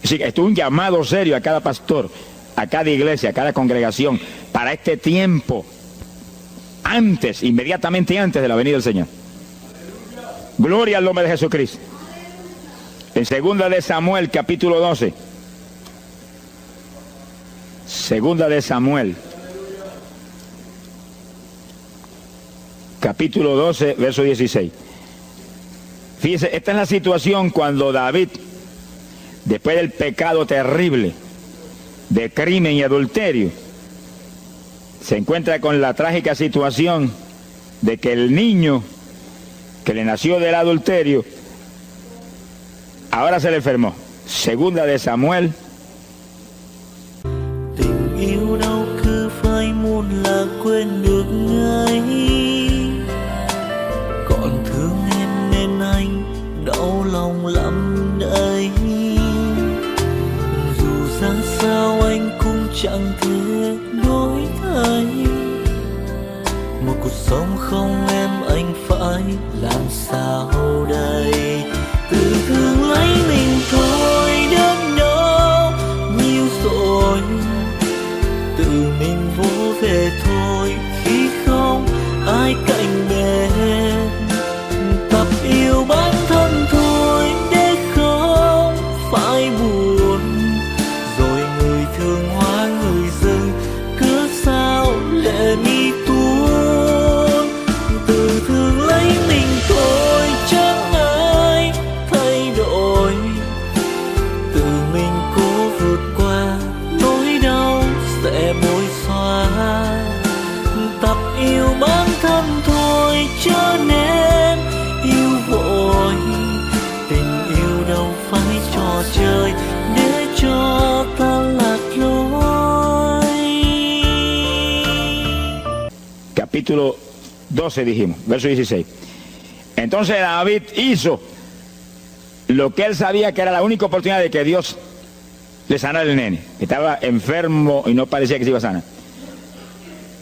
Así que esto es un llamado serio a cada pastor, a cada iglesia, a cada congregación, para este tiempo, antes, inmediatamente antes de la venida del Señor. Gloria al nombre de Jesucristo. En 2 de Samuel, capítulo 12. 2 de Samuel, capítulo 12, verso 16. Fíjese, esta es la situación cuando David, después del pecado terrible de crimen y adulterio, se encuentra con la trágica situación de que el niño que le nació del adulterio ahora se le enfermó. 2 de Samuel. Tình yêu đâu cứ phai muôn là quên được ngay. Còn thương em nên anh đau lòng lắm đây. Dù ra sao anh cũng chẳng thể đổi thay. Một cuộc sống không em anh phải làm sao đây. Tự thương lấy mình thôi đến đâu nhiều rồi. Tự mình vỗ về thôi khi không ai cạnh bên. Tập yêu bản thân thôi để không phải buồn. Rồi người thương hoa người rừng cứ sao lệ mi tuôn. Tự thương lấy mình thôi chẳng ai thay đổi. Tự mình cố vượt qua nỗi đau sẽ bối xóa. Tập yêu bản thân thôi cho nên yêu vội. Tình yêu đâu phải trò chơi để cho ta lạc lối. Capítulo 12 dijimos, verso 16. Entonces David hizo lo que él sabía que era la única oportunidad de que Dios le sanara al nene. Estaba enfermo y no parecía que se iba a sanar.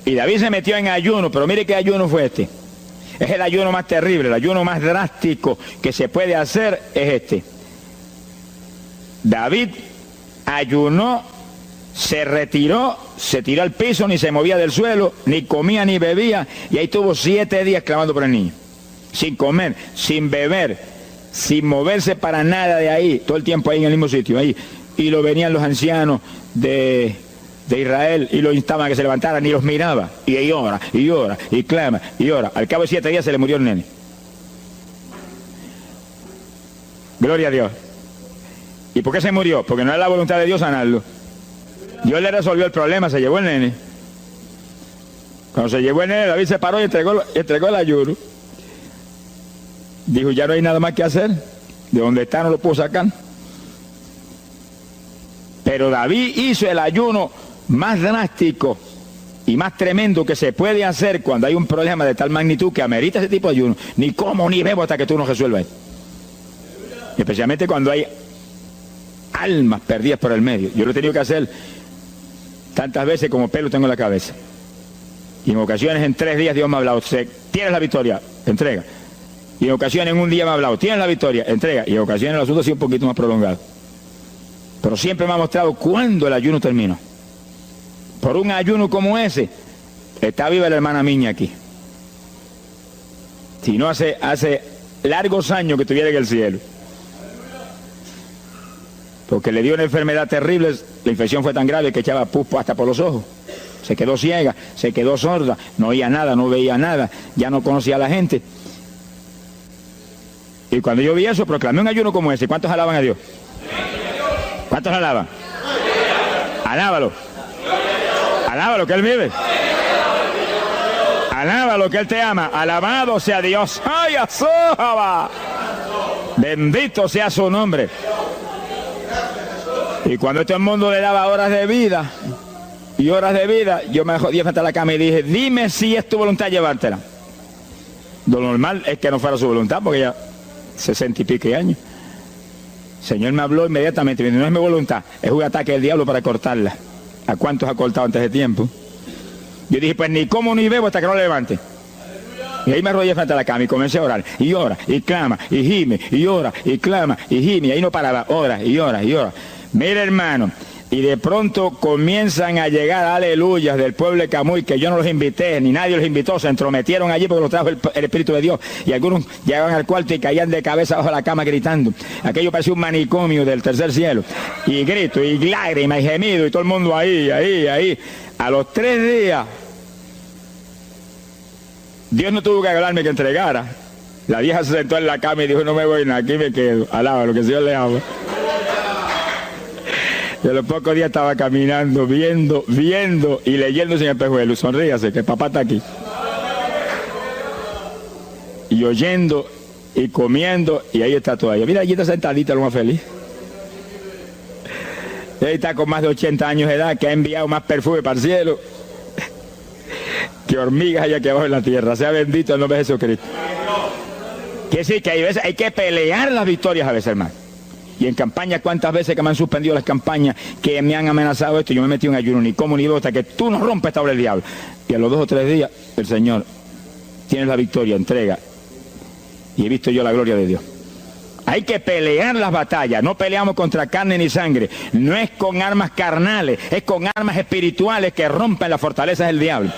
Y David se metió en ayuno, pero mire qué ayuno fue este. Es el ayuno más terrible, el ayuno más drástico que se puede hacer es este. David ayunó, se retiró, se tiró al piso, ni se movía del suelo, ni comía ni bebía, y ahí estuvo 7 días clamando por el niño. Sin comer, sin beber, sin moverse para nada de ahí, todo el tiempo ahí en el mismo sitio, ahí. Y lo venían los ancianos de Israel y lo instaban a que se levantaran y los miraba. Y llora, y llora, y clama, y llora. Al cabo de 7 días se le murió el nene. Gloria a Dios. ¿Y por qué se murió? Porque no era la voluntad de Dios sanarlo. Dios le resolvió el problema, se llevó el nene. Cuando se llevó el nene, David se paró y entregó el ayuno. Dijo, ya no hay nada más que hacer. De donde está no lo puedo sacar. Pero David hizo el ayuno más drástico y más tremendo que se puede hacer cuando hay un problema de tal magnitud que amerita ese tipo de ayuno. Ni como ni bebo hasta que tú no resuelvas. Especialmente cuando hay almas perdidas por el medio. Yo lo he tenido que hacer tantas veces como pelo tengo en la cabeza. Y en ocasiones en 3 días Dios me ha hablado. tienes la victoria, entrega. Y en ocasiones en un día me ha hablado, tienes la victoria, entrega. Y en ocasiones el asunto ha sido un poquito más prolongado. Pero siempre me ha mostrado cuándo el ayuno terminó. Por un ayuno como ese, está viva la hermana Miña aquí. Si no, hace largos años que estuviera en el cielo. Porque le dio una enfermedad terrible, la infección fue tan grave que echaba pus hasta por los ojos. Se quedó ciega, se quedó sorda, no oía nada, no veía nada, ya no conocía a la gente. Y cuando yo vi eso, proclamé un ayuno como ese. ¿Cuántos alaban a Dios? ¿Cuántos alaban? Alábalo. Alábalo, que Él vive. Alábalo, que Él te ama. Alabado sea Dios. ¡Ay, azójaba! Bendito sea su nombre. Y cuando este mundo le daba horas de vida y horas de vida, yo me jodí frente a la cama y dije, dime si es tu voluntad llevártela. Lo normal es que no fuera su voluntad, porque ya 60 y pico años. El Señor me habló inmediatamente, me dijo, no es mi voluntad, es un ataque del diablo para cortarla. ¿A cuántos ha cortado antes de tiempo? Yo dije, pues ni como ni bebo hasta que no lo levante. Y ahí me arrodillé frente a la cama y comencé a orar. Y ora, y clama, y gime, y ora, y clama, y gime. Y ahí no paraba, ora, y ora, y ora. Mira, hermano, y de pronto comienzan a llegar aleluyas del pueblo de Camuy, que yo no los invité, ni nadie los invitó, se entrometieron allí porque los trajo el Espíritu de Dios. Y algunos llegaban al cuarto y caían de cabeza bajo la cama gritando. Aquello parecía un manicomio del tercer cielo. Y grito, y lágrimas, y gemido, y todo el mundo ahí. A los 3 días, Dios no tuvo que hablarme que entregara. La vieja se sentó en la cama y dijo, no me voy nada, aquí me quedo. Alaba lo que el Señor le ama. Y a los pocos días estaba caminando, viendo y leyendo sin espejuelos. Sonríase, que papá está aquí. Y oyendo y comiendo, y ahí está todavía. Mira, allí está sentadita, lo más feliz. Y ahí está con más de 80 años de edad, que ha enviado más perfume para el cielo que hormigas hay aquí abajo en la tierra. Sea bendito el nombre de Jesucristo. Que sí, que hay veces hay que pelear las victorias a veces, hermano. Y en campaña, ¿cuántas veces que me han suspendido las campañas, que me han amenazado esto? Yo me metí en ayuno, ni como ni bebo, hasta que tú no rompes esta obra del diablo. Y a los 2 o 3 días, el Señor, tienes la victoria, entrega. Y he visto yo la gloria de Dios. Hay que pelear las batallas, no peleamos contra carne ni sangre. No es con armas carnales, es con armas espirituales que rompen las fortalezas del diablo.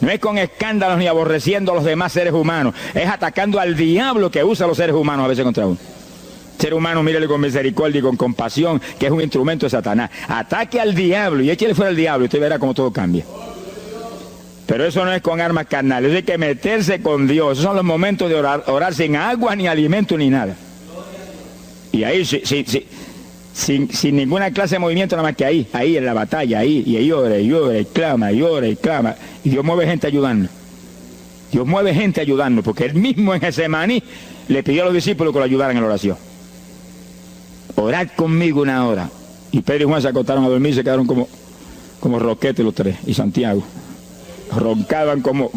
No es con escándalos ni aborreciendo a los demás seres humanos, es atacando al diablo que usa a los seres humanos a veces contra uno. Ser humano, mírele con misericordia y con compasión, que es un instrumento de Satanás. Ataque al diablo y échele fuera al diablo y usted verá cómo todo cambia. Pero eso no es con armas carnales, eso hay que meterse con Dios. Esos son los momentos de orar sin agua, ni alimento, ni nada. Y ahí, sin ninguna clase de movimiento, nada más que ahí en la batalla, y ahí ora, y clama, y clama. Y Dios mueve gente ayudando. Dios mueve gente ayudando, porque Él mismo en Getsemaní le pidió a los discípulos que lo ayudaran en la oración. Orad conmigo 1 hora. Y Pedro y Juan se acostaron a dormir y se quedaron como roquetes los 3. Y Santiago. Roncaban como...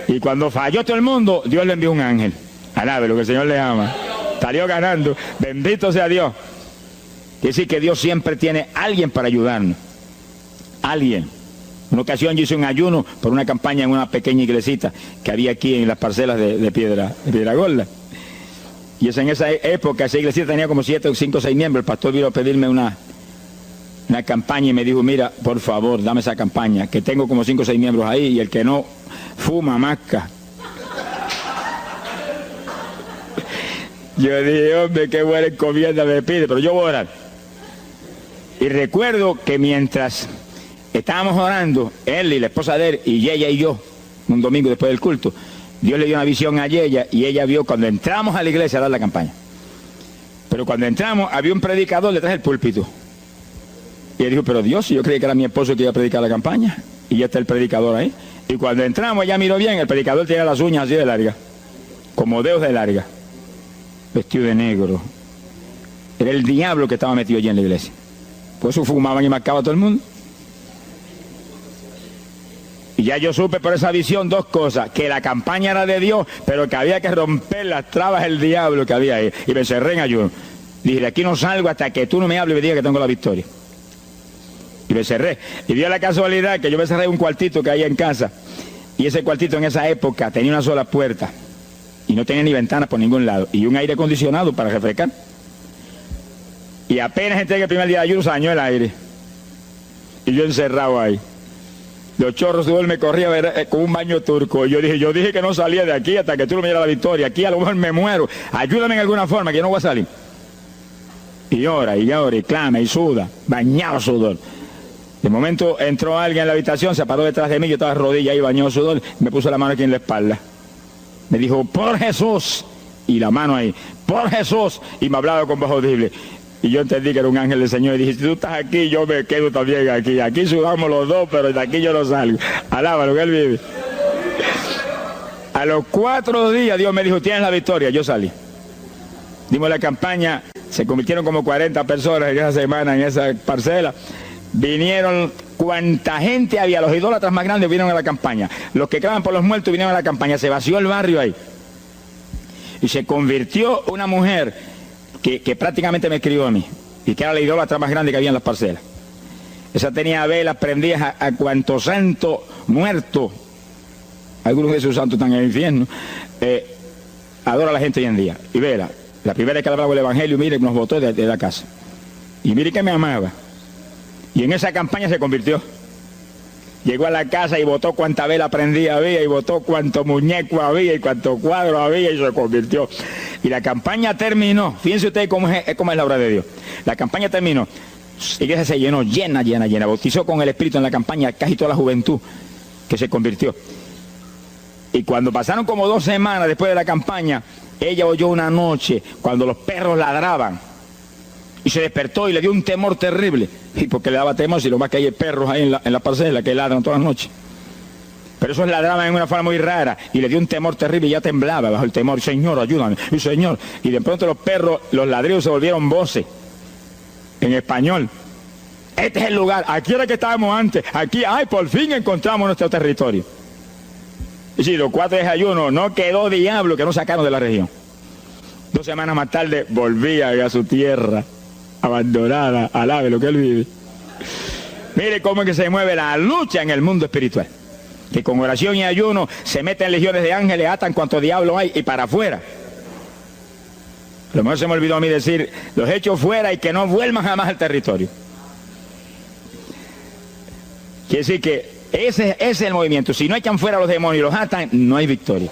Y cuando falló todo el mundo, Dios le envió un ángel. Alabe lo que el Señor le ama. Salió ganando. Bendito sea Dios. Quiere decir que Dios siempre tiene alguien para ayudarnos. Alguien. En una ocasión yo hice un ayuno por una campaña en una pequeña iglesita que había aquí en las parcelas de Piedra Gorda. Y es en esa época, esa iglesia tenía como 7 o 5 o 6 miembros. El pastor vino a pedirme una campaña y me dijo, mira, por favor, dame esa campaña, que tengo como 5 o 6 miembros ahí y el que no fuma, masca. Yo dije, hombre, qué buena encomienda me pide, pero yo voy a orar. Y recuerdo que mientras estábamos orando, él y la esposa de él, y ella y yo, un domingo después del culto, Dios le dio una visión a ella y ella vio cuando entramos a la iglesia a dar la campaña. Pero cuando entramos había un predicador detrás del púlpito. Y él dijo, pero Dios, yo creí que era mi esposo que iba a predicar la campaña. Y ya está el predicador ahí. Y cuando entramos, ella miró bien, el predicador tenía las uñas así de larga, como dedos de larga, vestido de negro. Era el diablo que estaba metido allí en la iglesia. Por eso fumaban y marcaban a todo el mundo. Y ya yo supe por esa visión 2 cosas, que la campaña era de Dios, pero que había que romper las trabas del diablo que había ahí. Y me cerré en ayuno. Dije, de aquí no salgo hasta que tú no me hables y me digas que tengo la victoria. Y me cerré. Y dio la casualidad que yo me cerré en un cuartito que hay en casa. Y ese cuartito en esa época tenía una sola puerta y no tenía ni ventanas por ningún lado y un aire acondicionado para refrescar. Y apenas entré el primer día de ayuno, se dañó el aire y yo encerrado ahí. Los chorros de sudor me corría con un baño turco. Y yo dije que no salía de aquí hasta que tú no me dieras la victoria. Aquí a lo mejor me muero. Ayúdame en alguna forma, que yo no voy a salir. Y llora, y clama, y suda, bañado sudor. De momento entró alguien en la habitación, se paró detrás de mí, yo estaba de rodillas ahí, bañado sudor, me puso la mano aquí en la espalda. Me dijo, por Jesús, y la mano ahí, por Jesús, y me hablaba con voz audible. Y yo entendí que era un ángel del Señor y dije, si tú estás aquí, yo me quedo también aquí. Aquí sudamos los dos, pero de aquí yo no salgo. Alábalo, que Él vive. A los 4 días Dios me dijo, tienes la victoria. Yo salí. Dimos la campaña, se convirtieron como 40 personas en esa semana, en esa parcela. Vinieron cuanta gente había, los idólatras más grandes vinieron a la campaña. Los que claman por los muertos vinieron a la campaña. Se vació el barrio ahí. Y se convirtió una mujer que prácticamente me escribió a mí, y que era la idólatra más grande que había en las parcelas. Esa tenía velas prendidas a cuantos santos muertos, algunos de esos santos están en el infierno, adora a la gente hoy en día. Y vela, la primera vez que hablaba el evangelio, mire, nos botó de la casa. Y mire que me amaba. Y en esa campaña se convirtió. Llegó a la casa y botó cuanta vela prendida había, y botó cuánto muñeco había, y cuánto cuadro había, y se convirtió. Y la campaña terminó. Fíjense ustedes cómo es la obra de Dios. La campaña terminó. La iglesia se llenó, llena. Bautizó con el Espíritu en la campaña casi toda la juventud que se convirtió. Y cuando pasaron como 2 semanas después de la campaña, ella oyó una noche cuando los perros ladraban. Y se despertó y le dio un temor terrible. Y porque le daba temor, si lo más que hay perros ahí en la parcela que ladran todas las noches. Pero esos ladraban en una forma muy rara y le dio un temor terrible y ya temblaba bajo el temor. Señor, ayúdame, y Señor. Y de pronto los perros, los ladridos se volvieron voces en español. Este es el lugar, aquí era que estábamos antes, aquí, ay, por fin encontramos nuestro territorio. Y sí, los 4 días de ayuno, no quedó diablo que no sacaron de la región. 2 semanas más tarde volvía a su tierra abandonada, alabe lo que Él vive. Mire cómo es que se mueve la lucha en el mundo espiritual. Que con oración y ayuno se meten legiones de ángeles, atan cuanto diablo hay y para afuera. A lo mejor se me olvidó a mí decir, los echo fuera y que no vuelvan jamás al territorio. Quiere decir que ese es el movimiento. Si no echan fuera a los demonios y los atan, no hay victoria.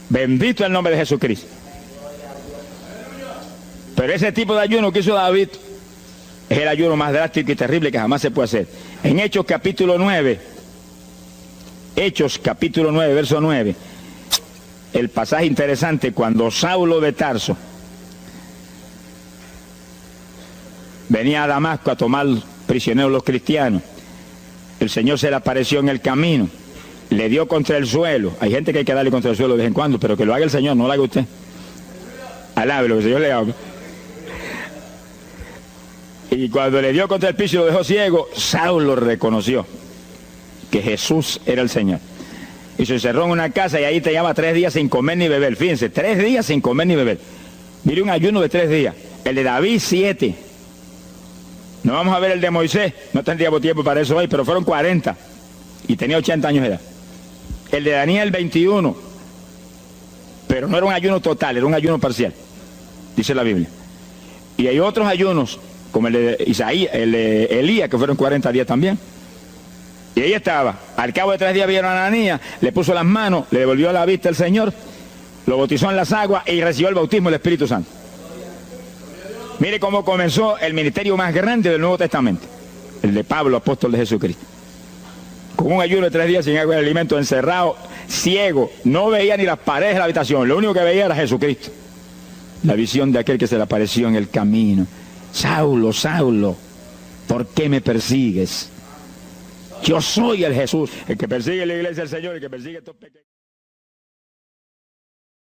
Bendito el nombre de Jesucristo. Pero ese tipo de ayuno que hizo David es el ayuno más drástico y terrible que jamás se puede hacer. En Hechos capítulo 9, verso 9, el pasaje interesante, cuando Saulo de Tarso venía a Damasco a tomar prisioneros los cristianos, el Señor se le apareció en el camino, le dio contra el suelo. Hay gente que hay que darle contra el suelo de vez en cuando, pero que lo haga el Señor, no lo haga usted. Alabe lo que el Señor le haga. Y cuando le dio contra el piso y lo dejó ciego, Saulo reconoció que Jesús era el Señor. Y se encerró en una casa y ahí te llevaba 3 días sin comer ni beber. Fíjense, 3 días sin comer ni beber. Mire, un ayuno de 3 días. El de David, 7. No vamos a ver el de Moisés, no tendríamos tiempo para eso hoy, pero fueron 40. Y tenía 80 años de edad. El de Daniel, 21. Pero no era un ayuno total, era un ayuno parcial, dice la Biblia. Y hay otros ayunos, como el de Isaías, el de Elías, que fueron 40 días también. Y ahí estaba. Al cabo de 3 días vieron a Ananías, le puso las manos, le devolvió la vista al Señor, lo bautizó en las aguas y recibió el bautismo del Espíritu Santo. Mire cómo comenzó el ministerio más grande del Nuevo Testamento, el de Pablo, apóstol de Jesucristo. Con un ayuno de 3 días sin agua y alimento, encerrado, ciego, no veía ni las paredes de la habitación, lo único que veía era Jesucristo. La visión de aquel que se le apareció en el camino. Saulo, Saulo, ¿por qué me persigues? Yo soy el Jesús, el que persigue la iglesia del Señor, el que persigue estos pequeños.